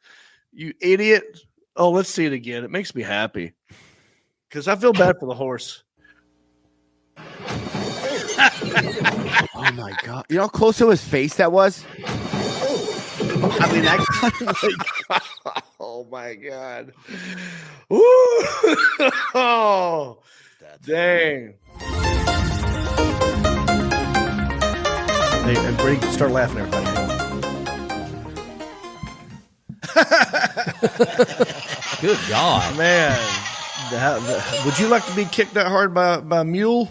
You idiot. Oh, let's see it again. It makes me happy because I feel bad for the horse. Oh, my God. You know how close to his face that was? I mean, oh, my God. Ooh. Oh, dang. Hey, Brady, start laughing, everybody. Good God, man! Would you like to be kicked that hard by a mule?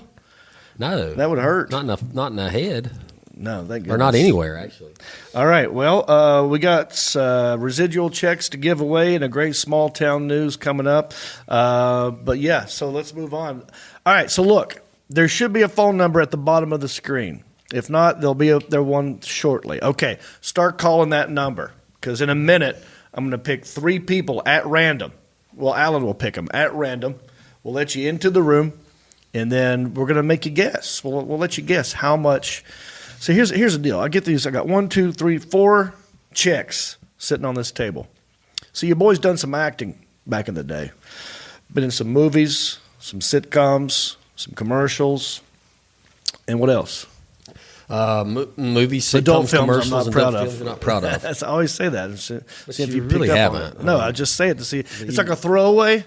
No, that would hurt. Not in the head. No, thank goodness. Or not anywhere, actually. All right. Well, we got residual checks to give away and a great small town news coming up. But yeah, so let's move on. All right. So look, there should be a phone number at the bottom of the screen. If not, there'll be there one shortly. Okay, start calling that number because in a minute I'm going to pick 3 people at random. Well, Alan will pick them at random. We'll let you into the room, and then we're going to make you guess. We'll let you guess how much. So here's the deal. I get these. I got 1, 2, 3, 4 checks sitting on this table. So your boy's done some acting back in the day. Been in some movies, some sitcoms, some commercials, and what else? Movies, sitcoms, adult films commercials, I'm not proud of. You're not proud of. I always say that. See if you picked really up on haven't. it. No, I just say it to see. It's like a throwaway,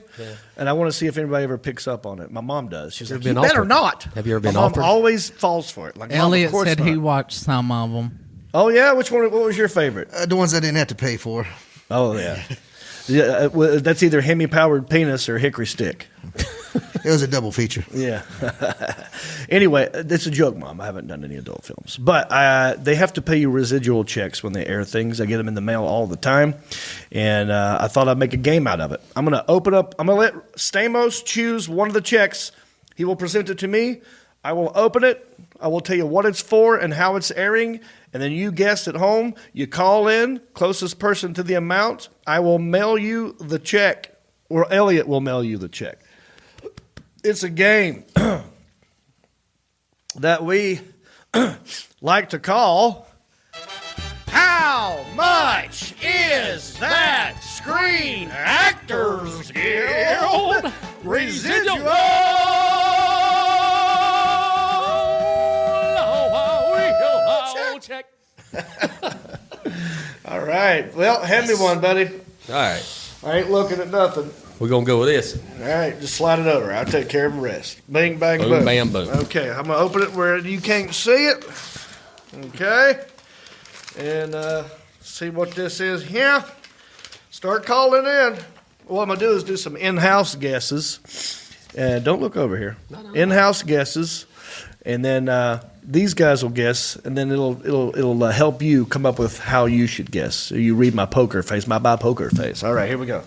and I want to see if anybody ever picks up on it. My mom does. She's like, you better not. Have you ever been My mom offered? always falls for it. Like, Elliot Mom, of course said not. he watched some of them. Oh, yeah? Which one? What was your favorite? The ones I didn't have to pay for. Oh, yeah. Yeah, that's either Hemi-powered penis or hickory stick. It was a double feature. Yeah. Anyway, it's a joke, Mom. I haven't done any adult films. But they have to pay you residual checks when they air things. I get them in the mail all the time. And I thought I'd make a game out of it. I'm going to open up. I'm going to let Stamos choose one of the checks. He will present it to me. I will open it. I will tell you what it's for and how it's airing. And then you guess at home. You call in, closest person to the amount. I will mail you the check, or Elliot will mail you the check. It's a game that we like to call How Much Is That Screen Actors Guild Residual? Check. All right. Well, hand me one, buddy. All right. I ain't looking at nothing. We're going to go with this. All right, just slide it over. I'll take care of the rest. Bing, bang, Boom, boom. bam, boom. Okay, I'm going to open it where you can't see it. Okay. And see what this is here. Start calling in. What I'm going to do is do some in-house guesses. And don't look over here. In-house guesses. And then these guys will guess, and then it'll help you come up with how you should guess. So you read my poker face, my poker face. All right, here we go.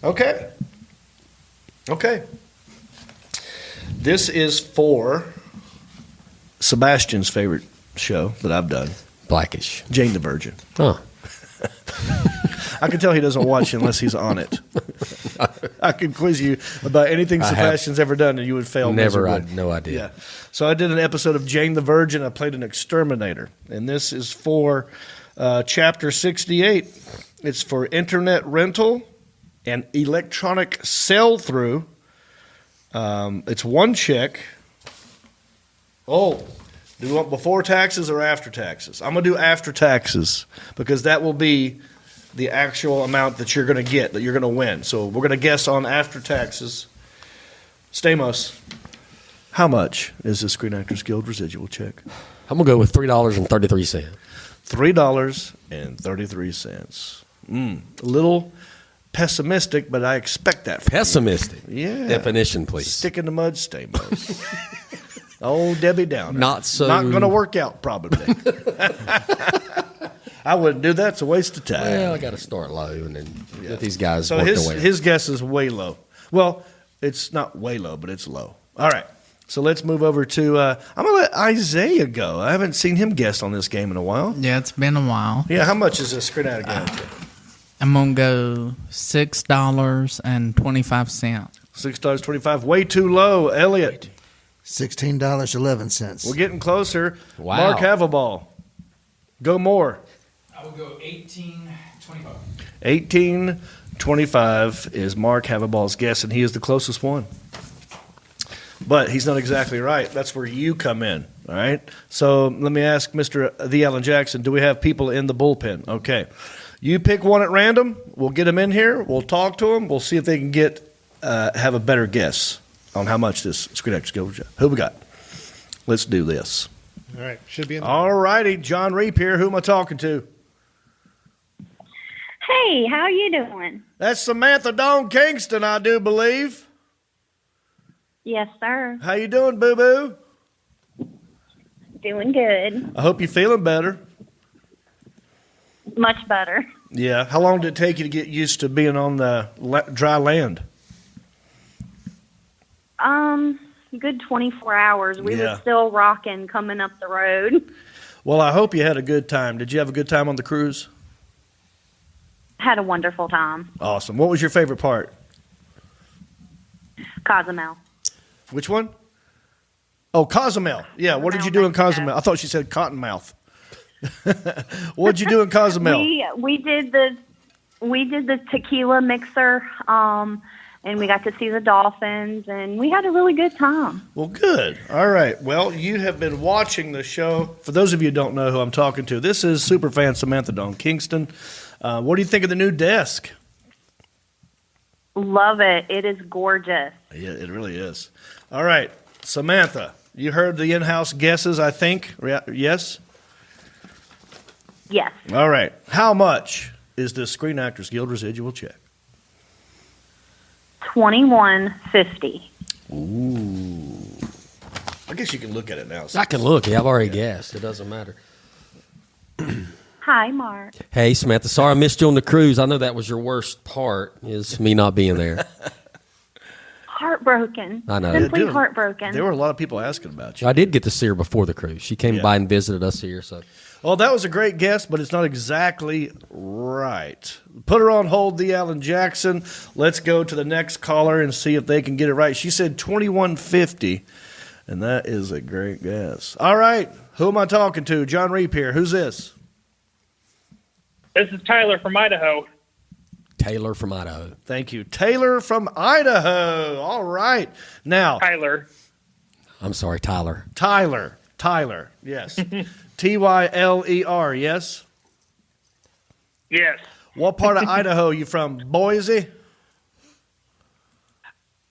Okay. This is for Sebastian's favorite show that I've done, Blackish. Jane the Virgin. Oh. I can tell he doesn't watch unless he's on it. I could quiz you about anything Sebastian's ever done, and you would fail. Never, I miserably. had no idea. Yeah. So I did an episode of Jane the Virgin. I played an exterminator, and this is for Chapter 68. It's for internet rental and electronic sell-through. It's one check. Oh, do you want before taxes or after taxes? I'm going to do after taxes because that will be the actual amount that you're going to get, that you're going to win. So we're going to guess on after taxes. Stamos, how much is the Screen Actors Guild residual check? I'm going to go with $3.33. $3.33. A little pessimistic, but I expect that from Pessimistic? you. Yeah. Definition, please. Stick in the mud, Stamos. Oh, Debbie Downer. Not so. Not going to work out, probably. I wouldn't do that. It's a waste of time. Well, I got to start low and then let these guys So work their way. his guess is way low. Well, it's not way low, but it's low. All right. So let's move over to I'm going to let Isaiah go. I haven't seen him guess on this game in a while. Yeah, it's been a while. Yeah, how much is this Screen Out again? I'm going to go $6.25. $6.25. Way too low. Elliot. $16.11. We're getting closer. Wow. Mark Havaball. Go more. I will go 18.25. 18.25 is Mark Havaball's guess, and he is the closest one. But he's not exactly right. That's where you come in, all right? So let me ask Mr. The Alan Jackson, do we have people in the bullpen? Okay. You pick one at random. We'll get them in here. We'll talk to them. We'll see if they can have a better guess on how much this Screen Actors Guild is. Who we got? Let's do this. All right, should be in. All righty, John Reap here. Who am I talking to? Hey, how you doing? That's Samantha Dawn Kingston, I do believe. Yes, sir. How you doing, boo-boo? Doing good. I hope you're feeling better. Much better. Yeah. How long did it take you to get used to being on the dry land? Good 24 hours. We Yeah. were still rocking coming up the road. Well, I hope you had a good time. Did you have a good time on the cruise? Had a wonderful time. Awesome. What was your favorite part? Cozumel. Which one? Oh, Cozumel. Yeah, what did you do in Cozumel? I thought she said Cottonmouth. What did you do in Cozumel? We did the tequila mixer, and we got to see the dolphins, and we had a really good time. Well, good. All right. Well, you have been watching the show. For those of you who don't know who I'm talking to, this is superfan Samantha Dawn Kingston. What do you think of the new desk? Love it. It is gorgeous. Yeah, it really is. All right. Samantha, you heard the in-house guesses, I think. Yes? Yes. All right. How much is the Screen Actors Guild residual check? $21.50. Ooh. I guess you can look at it now. I can look. Yeah, I've already guessed. It doesn't matter. Hi, Mark. Hey, Samantha. Sorry I missed you on the cruise. I know that was your worst part, is me not being there. Heartbroken. I know. Simply Yeah, heartbroken. There were a lot of people asking about you. I did get to see her before the cruise. She came by and visited us here. So, Well, that was a great guess, but it's not exactly right. Put her on hold, the Alan Jackson. Let's go to the next caller and see if they can get it right. She said $21.50, and that is a great guess. All right, who am I talking to? John Reap here. Who's this? This is Tyler from Idaho. Taylor from Idaho. Thank you. Taylor from Idaho. All right. Now, Tyler. I'm sorry, Tyler. Tyler, yes. Tyler, yes? Yes. What part of Idaho are you from? Boise?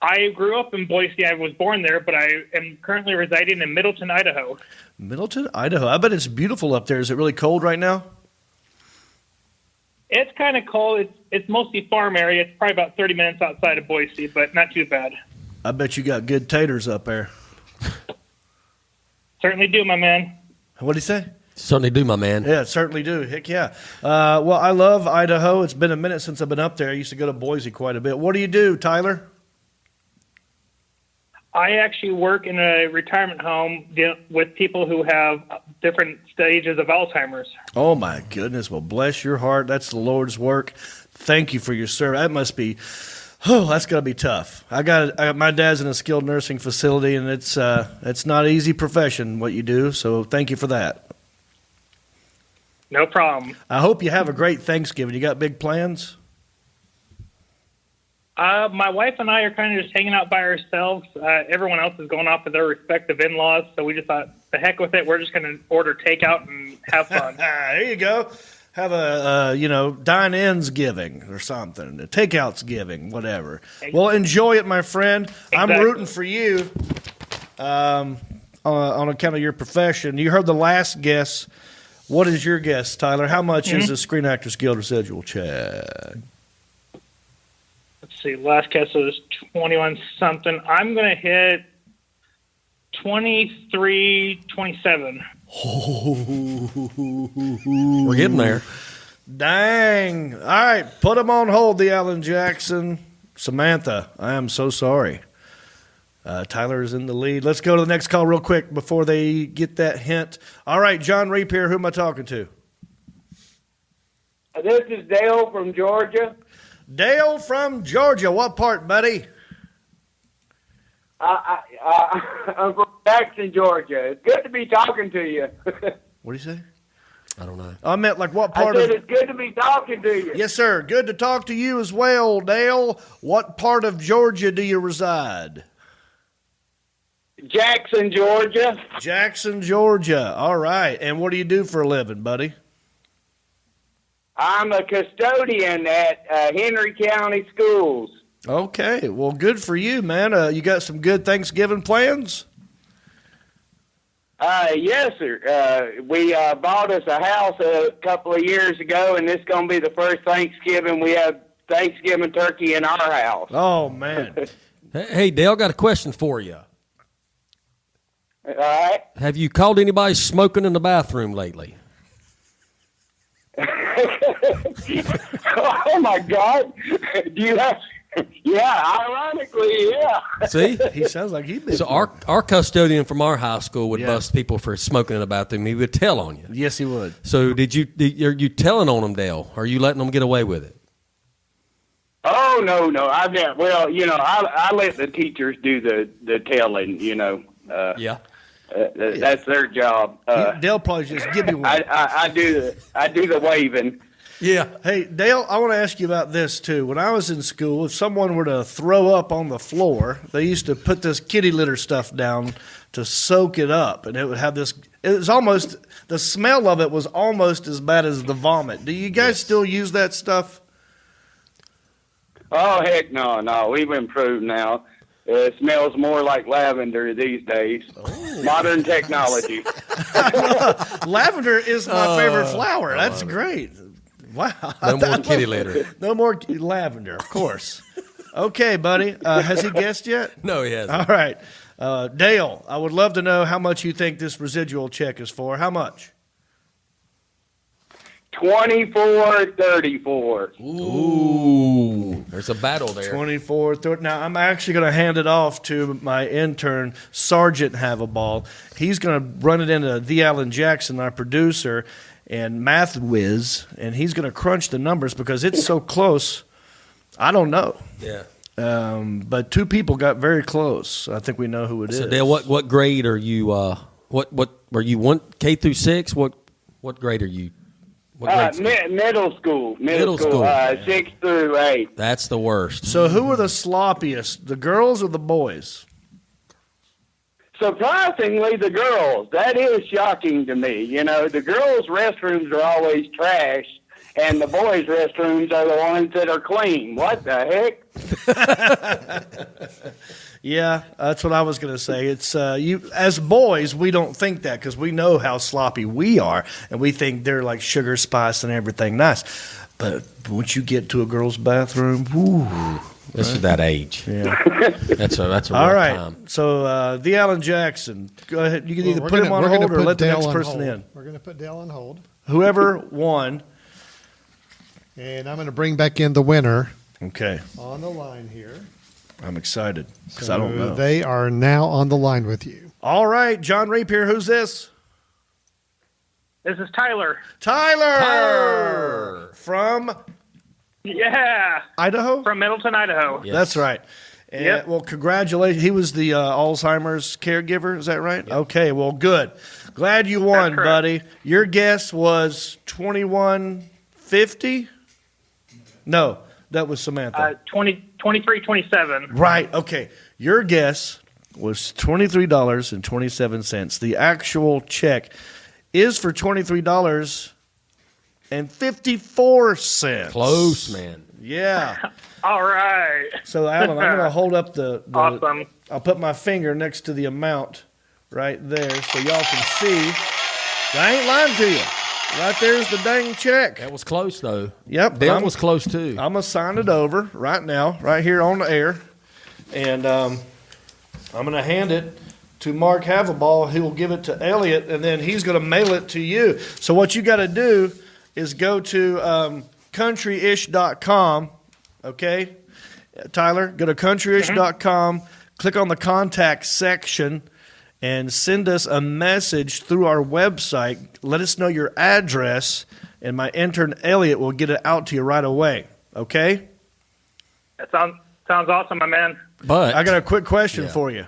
I grew up in Boise. I was born there, but I am currently residing in Middleton, Idaho. Middleton, Idaho. I bet it's beautiful up there. Is it really cold right now? It's kind of cold. It's mostly farm area. It's probably about 30 minutes outside of Boise, but not too bad. I bet you got good taters up there. Certainly do, my man. What'd he say? Certainly do, my man. Yeah, certainly do. Heck yeah. Well, I love Idaho. It's been a minute since I've been up there. I used to go to Boise quite a bit. What do you do, Tyler? I actually work in a retirement home with people who have different stages of Alzheimer's. Oh, my goodness. Well, bless your heart. That's the Lord's work. Thank you for your service. That must be, that's got to be tough. My dad's in a skilled nursing facility, and it's not an easy profession, what you do, so thank you for that. No problem. I hope you have a great Thanksgiving. You got big plans? My wife and I are kind of just hanging out by ourselves. Everyone else is going off with their respective in-laws, so we just thought, the heck with it. We're just going to order takeout and have fun. There you go. Have a, dine-ins giving or something. A takeouts giving, whatever. Well, enjoy it, my friend. Exactly. I'm rooting for you on account of your profession. You heard the last guess. What is your guess, Tyler? How much is the Screen Actors Guild residual check? Let's see. Last guess was 21-something. I'm going to hit 23-27. We're getting there. Dang. All right. Put them on hold, the Alan Jackson. Samantha, I am so sorry. Tyler is in the lead. Let's go to the next call real quick before they get that hint. All right, John Reap here. Who am I talking to? This is Dale from Georgia. Dale from Georgia. What part, buddy? I'm from Jackson, Georgia. It's good to be talking to you. What do you say? I don't know. I meant like what part I said it's good to be talking to you. Yes, sir. Good to talk to you as well, Dale. What part of Georgia do you reside? Jackson, Georgia. Jackson, Georgia. All right. And what do you do for a living, buddy? I'm a custodian at Henry County Schools. Okay. Well, good for you, man. You got some good Thanksgiving plans? Yes, sir. We bought us a house a couple of years ago, and this is going to be the first Thanksgiving we have Thanksgiving turkey in our house. Oh, man. Hey, Dale, got a question for you. All right. Have you caught anybody smoking in the bathroom lately? Oh, my God. Do you have... Yeah, ironically, yeah. See? He sounds like he'd been. So our custodian from our high school would bust people for smoking in the bathroom. He would tell on you. Yes, he would. So are you telling on them, Dale? Or are you letting them get away with it? Oh, no. I let the teachers do the telling, Yeah. That's their job. Dale probably just give me one. I do the waving. Yeah. Hey, Dale, I want to ask you about this, too. When I was in school, if someone were to throw up on the floor, they used to put this kitty litter stuff down to soak it up, and it would have this – it was almost – the smell of it was almost as bad as the vomit. Do you guys still use that stuff? Oh, heck no. We've improved now. It smells more like lavender these days. Oh. Modern technology. Lavender is my favorite flower. That's great. Wow. No more kitty litter. No more lavender, of course. Okay, buddy. Has he guessed yet? No, he hasn't. All right. Dale, I would love to know how much you think this residual check is for. How much? $24.34. Ooh. There's a battle there. 24.30. Now, I'm actually going to hand it off to my intern, Sergeant Have-a-Ball. He's going to run it into the Alan Jackson, our producer, and Math Whiz, and he's going to crunch the numbers because it's so close. I don't know. Yeah. But two people got very close. I think we know who it is. So Dale, what grade are you? What are you? K through 6? What grade are you? What grade middle school. Middle school. 6 through 8. That's the worst. So who are the sloppiest, the girls or the boys? Surprisingly, the girls. That is shocking to me. The girls' restrooms are always trash, and the boys' restrooms are the ones that are clean. What the heck? Yeah, that's what I was going to say. It's you as boys, we don't think that because we know how sloppy we are, and we think they're like sugar, spice, and everything nice. But once you get to a girl's bathroom, whoo. This is that age. Yeah. That's a real All right. time. So the Alan Jackson, go ahead. You can either put him on hold or let the next person in. We're going to put Dale on hold. Whoever won. And I'm going to bring back in the winner. Okay. On the line here. I'm excited because I don't know. They are now on the line with you. All right. John Rapier, who's this? This is Tyler. Tyler. From? Yeah. Idaho? From Middleton, Idaho. Yes. That's right. And, Yep. Well, congratulations. He was the Alzheimer's caregiver. Is that right? Yep. Okay. Well, good. Glad you won, buddy. Your guess was $21.50? No, that was Samantha. 23.27. Right. Okay. Your guess was $23.27. The actual check is for $23.54. Close, man. Yeah. All right. So, Alan, I'm going to hold up the awesome. I'll put my finger next to the amount right there so y'all can see. I ain't lying to you. Right there's the dang check. That was close, though. Yep. That was close, too. I'm going to sign it over right now, right here on the air. And I'm going to hand it to Mark Havelball. He will give it to Elliot, and then he's going to mail it to you. So what you got to do is go to countryish.com, okay? Tyler, go to countryish.com, click on the contact section, and send us a message through our website. Let us know your address, and my intern Elliot will get it out to you right away, okay? That sounds awesome, my man. But I got a quick question for you.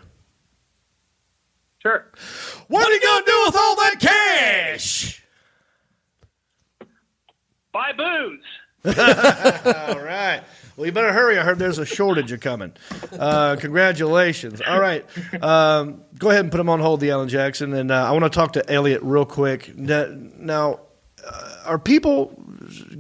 Sure. What are you going to do with all that cash? Buy booze. All right. Well, you better hurry. I heard there's a shortage coming. Congratulations. All right. Go ahead and put him on hold, the Alan Jackson. And I want to talk to Elliot real quick. Now, are people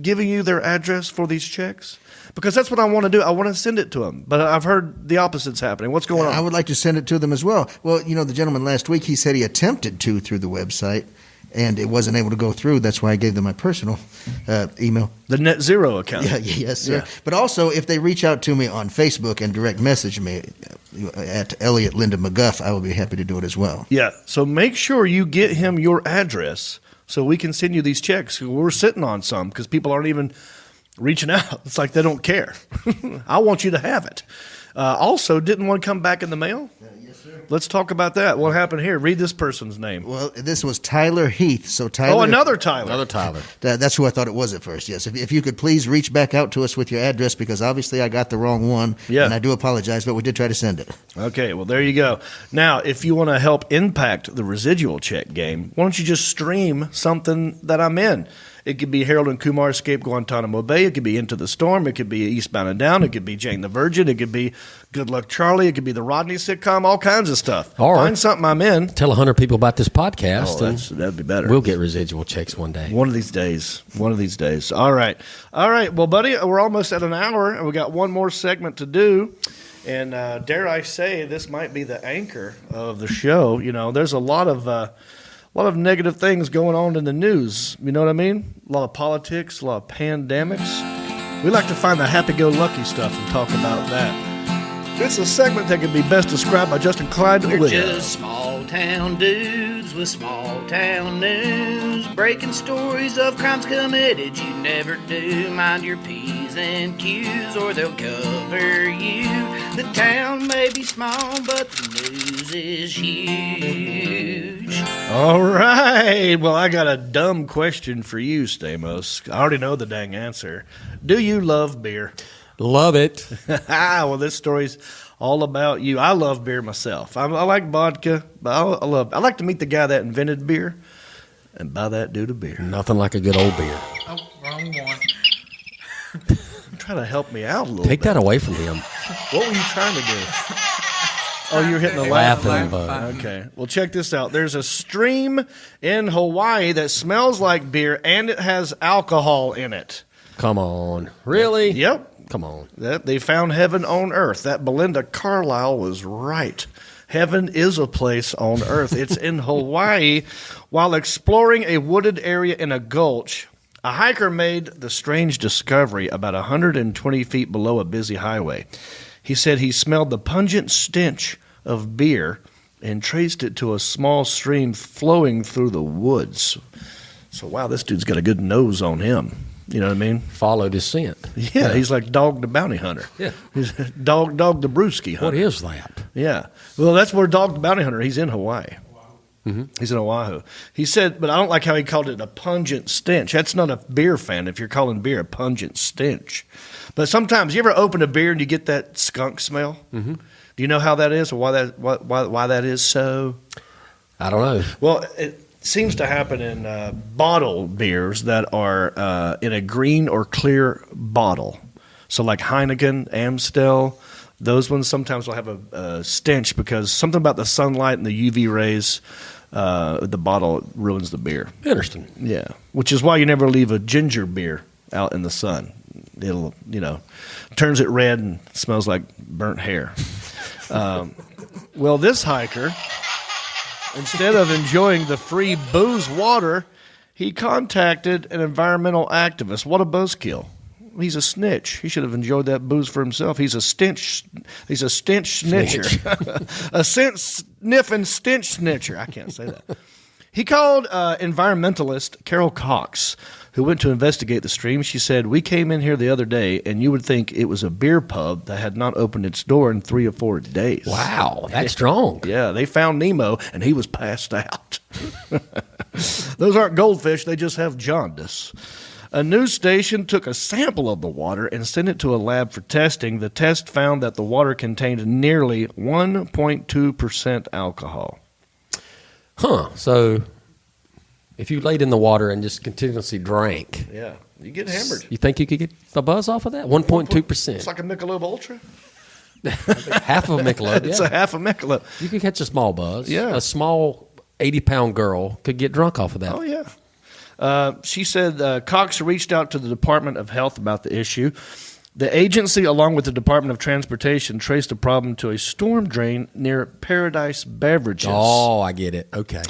giving you their address for these checks? Because that's what I want to do. I want to send it to them. But I've heard the opposite's happening. What's going on? I would like to send it to them as well. Well, you know, the gentleman last week, he said he attempted to through the website, and it wasn't able to go through. That's why I gave them my personal email. The Net Zero account. Yes, sir. Yeah. But also, if they reach out to me on Facebook and direct message me at Elliot Linda McGuff, I will be happy to do it as well. Yeah. So make sure you get him your address so we can send you these checks. We're sitting on some because people aren't even reaching out. It's like they don't care. I want you to have it. Also, didn't one come back in the mail? Yes, sir. Let's talk about that. What happened here? Read this person's name. Well, this was Tyler Heath. So Tyler. Oh, another Tyler. Another Tyler. That's who I thought it was at first, yes. If you could please reach back out to us with your address, because obviously I got the wrong one, and I do apologize, but we did try to send it. Okay, well, there you go. Now, if you want to help impact the residual check game, why don't you just stream something that I'm in? It could be Harold and Kumar Escape Guantanamo Bay. It could be Into the Storm. It could be Eastbound and Down. It could be Jane the Virgin. It could be Good Luck Charlie. It could be the Rodney sitcom, all kinds of stuff. Or find something I'm in. Tell 100 people about this podcast. Oh, that'd be better. We'll get residual checks one day. One of these days. One of these days. All right. All right. Well, buddy, we're almost at an hour, and we got one more segment to do. And dare I say, this might be the anchor of the show. You know, there's a lot of negative things going on in the news. You know what I mean? A lot of politics, a lot of pandemics. We like to find the happy-go-lucky stuff and talk about that. It's a segment that can be best described by Justin Clyde. We're just small-town dudes with small-town news, breaking stories of crimes committed you never do. Mind your P's and Q's or they'll cover you. The town may be small, but the news is huge. All right. Well, I got a dumb question for you, Stamos. I already know the dang answer. Do you love beer? Love it. Well, this story's all about you. I love beer myself. I like vodka, but I like to meet the guy that invented beer and buy that dude a beer. Nothing like a good old beer. Oh, wrong one. Try to help me out a little bit. Take that away from him. What were you trying to do? Oh, you're hitting the Laughing button. button. Okay. Well, check this out. There's a stream in Hawaii that smells like beer and it has alcohol in it. Come on. Really? Yep. Come on. They found heaven on earth. That Belinda Carlisle was right. Heaven is a place on earth. It's in Hawaii. While exploring a wooded area in a gulch, a hiker made the strange discovery about 120 feet below a busy highway. He said he smelled the pungent stench of beer and traced it to a small stream flowing through the woods. So, wow, this dude's got a good nose on him. You know what I mean? Followed his scent. Yeah, he's like Dog the Bounty Hunter. Yeah. He's Dog the Brewski Hunter. What is that? Yeah. Well, that's where Dog the Bounty Hunter, he's in Hawaii. Mm-hmm. He's in Oahu. He said, but I don't like how he called it a pungent stench. That's not a beer fan if you're calling beer a pungent stench. But sometimes, you ever open a beer and you get that skunk smell? Mm-hmm. Do you know how that is or why that is so? I don't know. Well, it seems to happen in bottled beers that are in a green or clear bottle. So like Heineken, Amstel, those ones sometimes will have a stench because something about the sunlight and the UV rays, the bottle ruins the beer. Interesting. Yeah, which is why you never leave a ginger beer out in the sun. It'll, turns it red and smells like burnt hair. Well, this hiker, instead of enjoying the free booze water, he contacted an environmental activist. What a buzzkill. He's a snitch. He should have enjoyed that booze for himself. He's a stench snitcher. A scent sniffing stench snitcher. I can't say that. He called environmentalist Carol Cox, who went to investigate the stream. She said, "We came in here the other day, and you would think it was a beer pub that had not opened its door in 3 or 4 days." Wow, that's strong. Yeah, they found Nemo, and he was passed out. Those aren't goldfish. They just have jaundice. A news station took a sample of the water and sent it to a lab for testing. The test found that the water contained nearly 1.2% alcohol. Huh. So if you laid in the water and just continuously drank, Yeah, you get hammered. you think you could get a buzz off of that? 1.2%. It's like a Michelob Ultra. Half of a Michelob. It's Yeah. a half a Michelob. You could catch a small buzz. Yeah. A small 80-pound girl could get drunk off of that. Oh, yeah. She said Cox reached out to the Department of Health about the issue. The agency, along with the Department of Transportation, traced the problem to a storm drain near Paradise Beverages. Oh, I get it. Okay.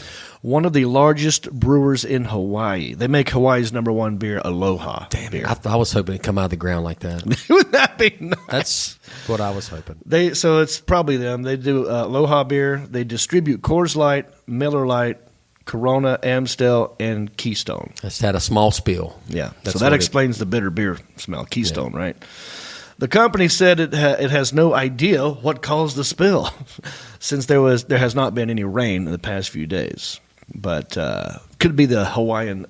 One of the largest brewers in Hawaii. They make Hawaii's #1 beer, Aloha. Damn beer. it. I was hoping it'd come out of the ground like that. Wouldn't that be nice? That's what I was hoping. So it's probably them. They do Aloha beer. They distribute Coors Light, Miller Lite, Corona, Amstel, and Keystone. It's had a small spill. Yeah, That's so that what explains the bitter beer smell. Keystone, right? The company said it has no idea what caused the spill, since there has not been any rain in the past few days. But could be that Hawaiian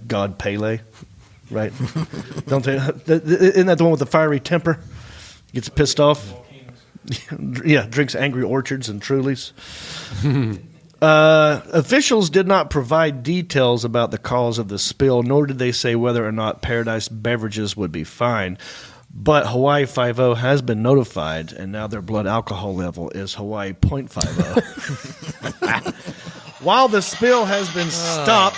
god Pele, right? Don't they? Isn't that the one with the fiery temper? Gets pissed off. Yeah, drinks Angry Orchards and Trulies. Officials did not provide details about the cause of the spill, nor did they say whether or not Paradise Beverages would be fined. But Hawaii 5.0 has been notified, and now their blood alcohol level is Hawaii 0.50. While the spill has been stopped,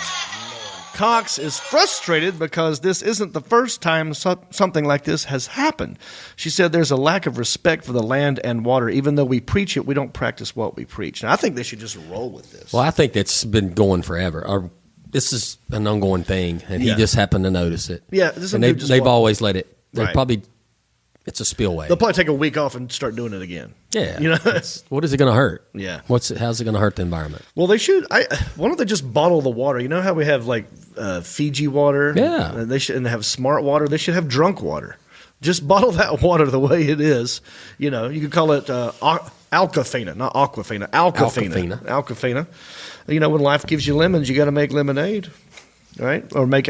Cox is frustrated because this isn't the first time something like this has happened. She said there's a lack of respect for the land and water. Even though we preach it, we don't practice what we preach. Now, I think they should just roll with this. Well, I think that's been going forever. This is an ongoing thing, and he just happened to notice it. Yeah, and they've always let it. They Right. probably it's a spillway. They'll probably take a week off and start doing it again. Yeah, you know, what is it going to hurt? Yeah, how's it going to hurt the environment? Well, they should. Why don't they just bottle the water? You know how we have like Fiji water? Yeah, and they have smart water. They should have drunk water. Just bottle that water the way it is. You know, you could call it Alcafina, not Aquafina. Alcafina. You know, when life gives you lemons, you got to make lemonade, right? Or make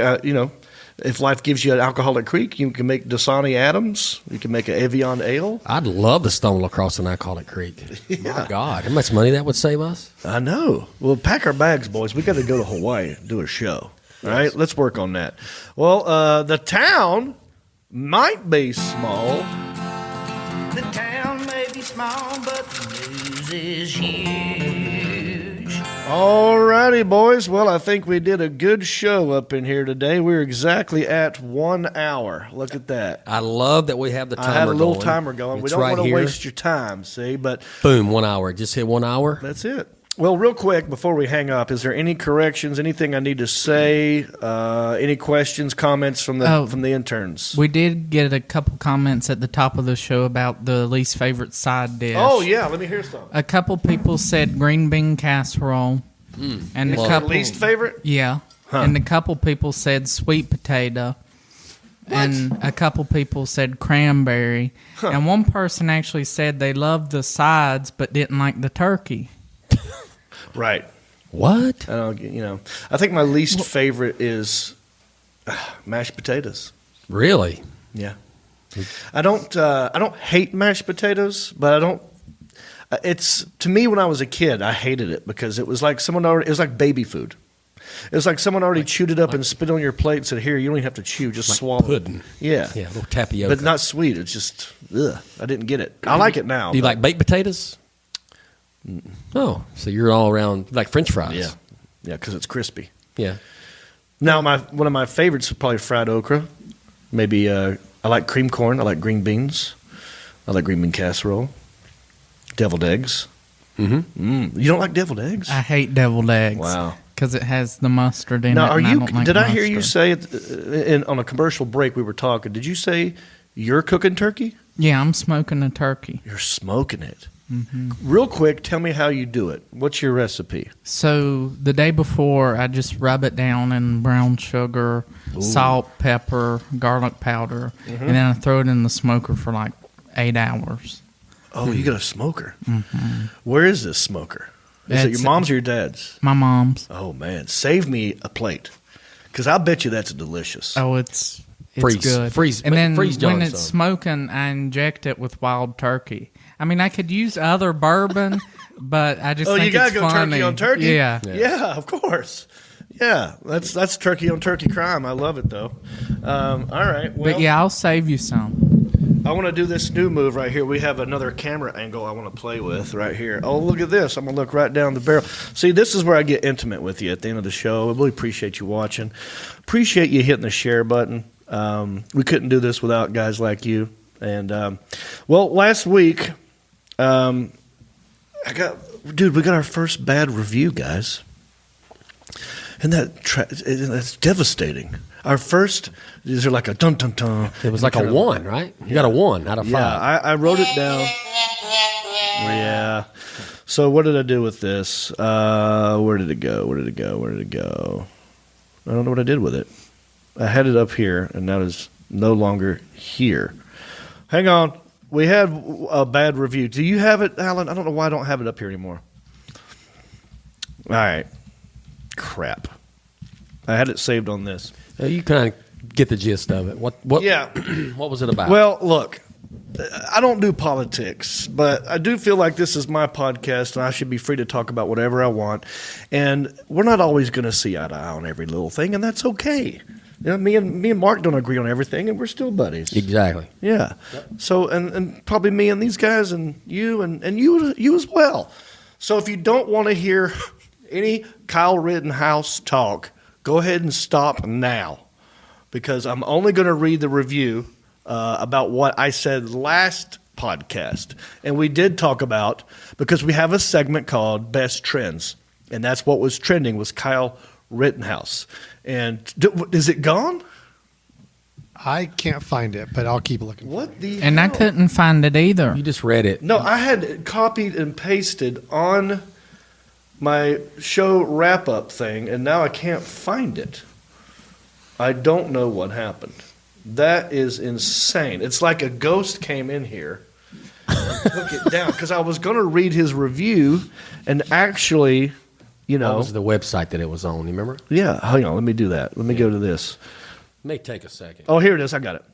if life gives you an alcoholic creek, you can make Dasani Adams. You can make an Evian Ale. I'd love to stumble across an alcoholic creek. Yeah. My God, how much money that would save us? I know. Well, pack our bags, boys. We got to go to Hawaii and do a show. All right, let's work on that. Well, the town might be small. The town may turkey small, but the news is huge. Alrighty, boys. Well, I think we did a good show up in here today. We're exactly at 1 hour. Look at that. I love that we have the timer I had a little going. timer going. We It's don't right want to here. waste your time, see? But Boom, 1 hour. Just hit 1 hour. that's it. Well, real quick, before we hang up, is there any corrections, anything I need to say, any questions, comments from the interns? We did get a couple comments at the top of the show about the least favorite side dish. Oh, yeah, let me hear some. A couple people said green bean casserole. And Is a it couple least favorite? Yeah. Huh. And a couple people said sweet potato. And a couple people said cranberry. And one person actually said they loved the sides but didn't like the turkey. Right. What? I don't, I think my least favorite is mashed potatoes. Really? Yeah. I don't hate mashed potatoes, but I don't. It's to me when I was a kid, I hated it because it was like it was like baby food. It was like someone already chewed it up and spit it on your plate and said, "Here, you don't even have to chew, just swallow." Pudding. Yeah, Yeah, a little tapioca. but not sweet. It's just ugh. I didn't get it. I like it now. Do you but- like baked potatoes? Oh, so you're all around like French fries. Yeah, yeah, because it's crispy. Yeah. Now, one of my favorites is probably fried okra. Maybe I like cream corn. I like green beans. I like green bean casserole. Deviled eggs. Mm-hmm. You don't like deviled eggs? I hate deviled eggs. Wow. Because it has the mustard in Now, it. are and I you? don't like Did I hear you mustard. say on a commercial break we were talking? Did you say you're cooking turkey? Yeah, I'm smoking a turkey. You're smoking it. Mm-hmm. Real quick, tell me how you do it. What's your recipe? So the day before, I just rub it down in brown sugar, salt, pepper, garlic powder, Mhm. and then I throw it in the smoker for like 8 hours. Oh, you got a smoker. Mm-hmm. Where is this smoker? Is it It's- your mom's or your dad's? My mom's. Oh man, save me a plate, because I bet you that's delicious. Oh, it's Freeze. good. Freeze- and then freeze when John's it's son. smoking, I inject it with wild turkey. I mean, I could use other bourbon, but I just Oh, think you gotta it's go funny. turkey on turkey. Yeah. Yeah, of course. Yeah, that's turkey on turkey crime. I love it though. All right, well, But yeah, I'll save you some. I want to do this new move right here. We have another camera angle I want to play with right here. Oh, look at this. I'm going to look right down the barrel. See, this is where I get intimate with you at the end of the show. I really appreciate you watching. Appreciate you hitting the share button. We couldn't do this without guys like you. And, well, last week, we got our first bad review, guys. And that's devastating. Our first, these are like a dun-dun-dun. It was like a 1, right? You got a 1 out of 5. Yeah, I wrote it down. Yeah. So what did I do with this? Where did it go? Where did it go? Where did it go? I don't know what I did with it. I had it up here, and now it's no longer here. Hang on. We had a bad review. Do you have it, Alan? I don't know why I don't have it up here anymore. All right. Crap. I had it saved on this. You kind of get the gist of it. What? Yeah. What was it about? Well, look, I don't do politics, but I do feel like this is my podcast, and I should be free to talk about whatever I want. And we're not always going to see eye to eye on every little thing, and that's okay. You know, me and Mark don't agree on everything, and we're still buddies. Exactly. Yeah. So, and probably me and these guys, and you, and you as well. So, if you don't want to hear any Kyle Rittenhouse talk, go ahead and stop now, because I'm only going to read the review about what I said last podcast. And we did talk about, because we have a segment called Best Trends, and that's what was trending was Kyle Rittenhouse. And is it gone? I can't find it, but I'll keep looking. What the And I couldn't find it either. You just read it. No, I had it copied and pasted on my show wrap-up thing, and now I can't find it. I don't know what happened. That is insane. It's like a ghost came in here and took it down, because I was going to read his review, and actually, you know. What was the website that it was on? You remember? Yeah, hang on. Let me do that. Let me go to this. May take a second. Oh, here it is. I got it.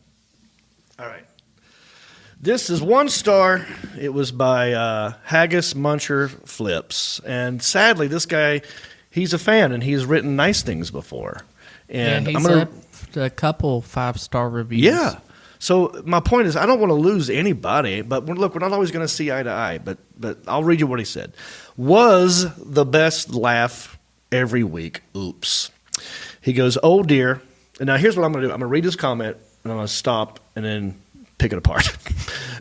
All right. This is 1 star. It was by Haggis Muncher Flips. And sadly, this guy, he's a fan, and he's written nice things before. And yeah, he's I'm gonna, left a couple 5-star reviews. yeah. So my point is, I don't want to lose anybody, but look, we're not always going to see eye to eye. But I'll read you what he said. Was the best laugh every week. Oops. He goes, oh dear. And now here's what I'm going to do. I'm going to read his comment, and I'm going to stop and then pick it apart.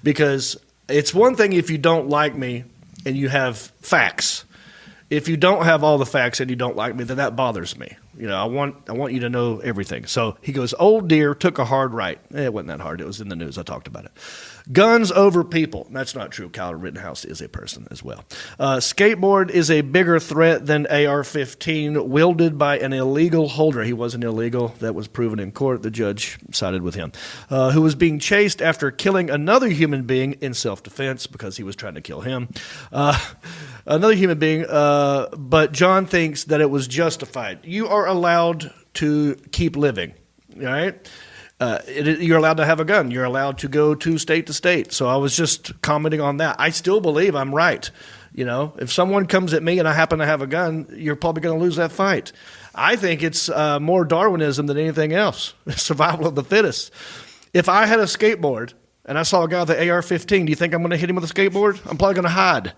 Because it's one thing if you don't like me and you have facts. If you don't have all the facts and you don't like me, then that bothers me. You know, I want you to know everything. So he goes, old dear took a hard right. It wasn't that hard. It was in the news. I talked about it. Guns over people. That's not true. Kyle Rittenhouse is a person as well. Skateboard is a bigger threat than AR-15 wielded by an illegal holder. He wasn't illegal. That was proven in court. The judge sided with him. Who was being chased after killing another human being in self-defense because he was trying to kill him. Another human being, but Jon thinks that it was justified. You are allowed to keep living, all right? You're allowed to have a gun. You're allowed to go to state. So I was just commenting on that. I still believe I'm right. You know, if someone comes at me and I happen to have a gun, you're probably going to lose that fight. I think it's more Darwinism than anything else. Survival of the fittest. If I had a skateboard and I saw a guy with an AR-15, do you think I'm going to hit him with a skateboard? I'm probably going to hide.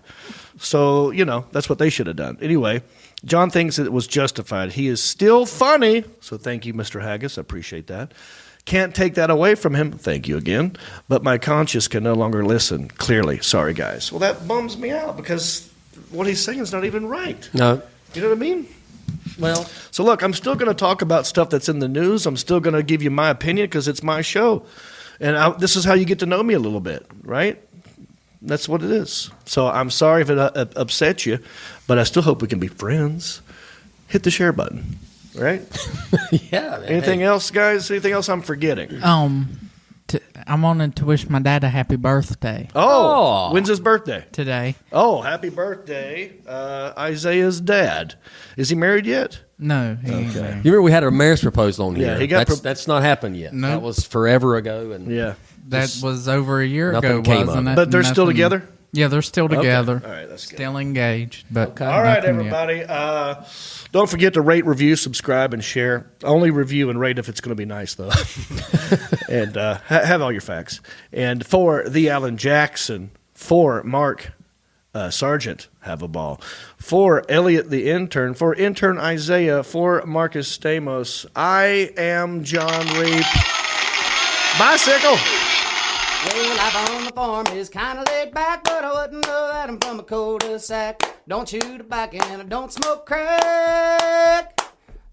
So, you know, that's what they should have done. Anyway, Jon thinks it was justified. He is still funny. So thank you, Mr. Haggis. I appreciate that. Can't take that away from him. Thank you again. But my conscience can no longer listen clearly. Sorry, guys. Well, that bums me out because what he's saying is not even right. No. You know what I mean? Well. So, look, I'm still going to talk about stuff that's in the news. I'm still going to give you my opinion because it's my show. And this is how you get to know me a little bit, right? That's what it is. So I'm sorry if it upsets you, but I still hope we can be friends. Hit the share button. Right? Yeah. Anything else, guys? Anything else I'm forgetting? I wanted to wish my dad a happy birthday. Oh, when's his birthday? Today. Oh, happy birthday, Isaiah's dad. Is he married yet? No. He ain't Okay. married. You remember we had a marriage proposal on here? Yeah, he got that's not happened yet. No. That was forever ago. And Yeah. That was over a year nothing ago, came wasn't of it? it. But they're still together? Yeah, they're still together. All right, that's good. Still engaged. But All right, nothing yet. everybody. Don't forget to rate, review, subscribe, and share. Only review and rate if it's going to be nice, though. And have all your facts. And for the Alan Jackson, for Mark Sargent, have a ball. For Elliot the intern, for intern Isaiah, for Marcus Stamos, I am John Reap. Bicycle. Well, life on the farm is kinda laid back, but I wouldn't know that I'm from a cul-de-sac. Don't chew tobacco and I don't smoke crack.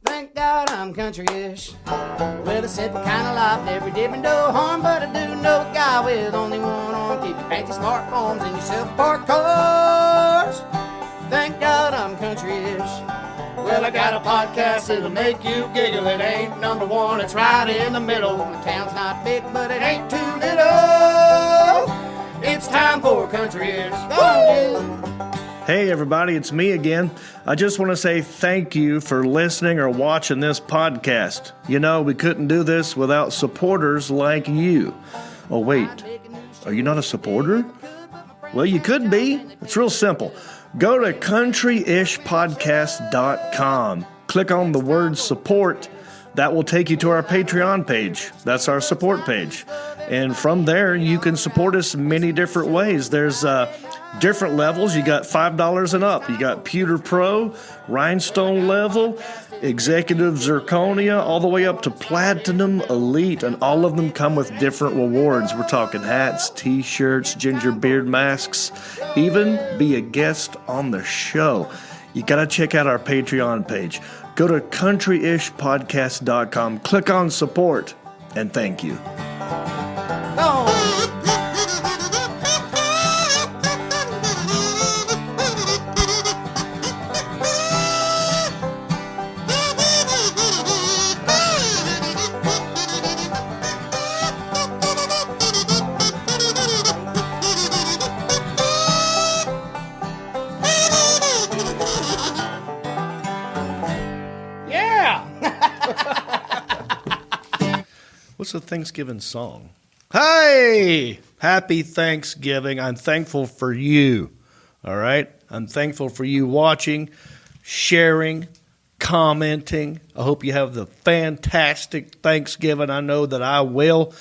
Thank God I'm country-ish. Well, a simple kind of life never did me no harm, but I do know a guy with only one arm. Keep your fancy smartphones and your self-parked cars. Thank God I'm country-ish. Well, I got a podcast that'll make you giggle. It ain't number one, it's right in the middle. The town's not big, but it ain't too little. It's time for country-ish. Go on, dude. Hey, everybody, it's me again. I just want to say thank you for listening or watching this podcast. You know, we couldn't do this without supporters like you. Oh, wait, are you not a supporter? Well, you could be. It's real simple. Go to countryishpodcast.com. Click on the word support. That will take you to our Patreon page. That's our support page. And from there, you can support us many different ways. There's different levels. You got $5 and up. You got Pewter Pro, Rhinestone level, Executive Zirconia, all the way up to Platinum Elite. And all of them come with different rewards. We're talking hats, t-shirts, ginger beard masks, even be a guest on the show. You got to check out our Patreon page. Go to countryishpodcast.com, click on support, and thank you. What's the Thanksgiving song? Hey! Happy Thanksgiving. I'm thankful for you. All right? I'm thankful for you watching, sharing, commenting. I hope you have the fantastic Thanksgiving. I know that I will.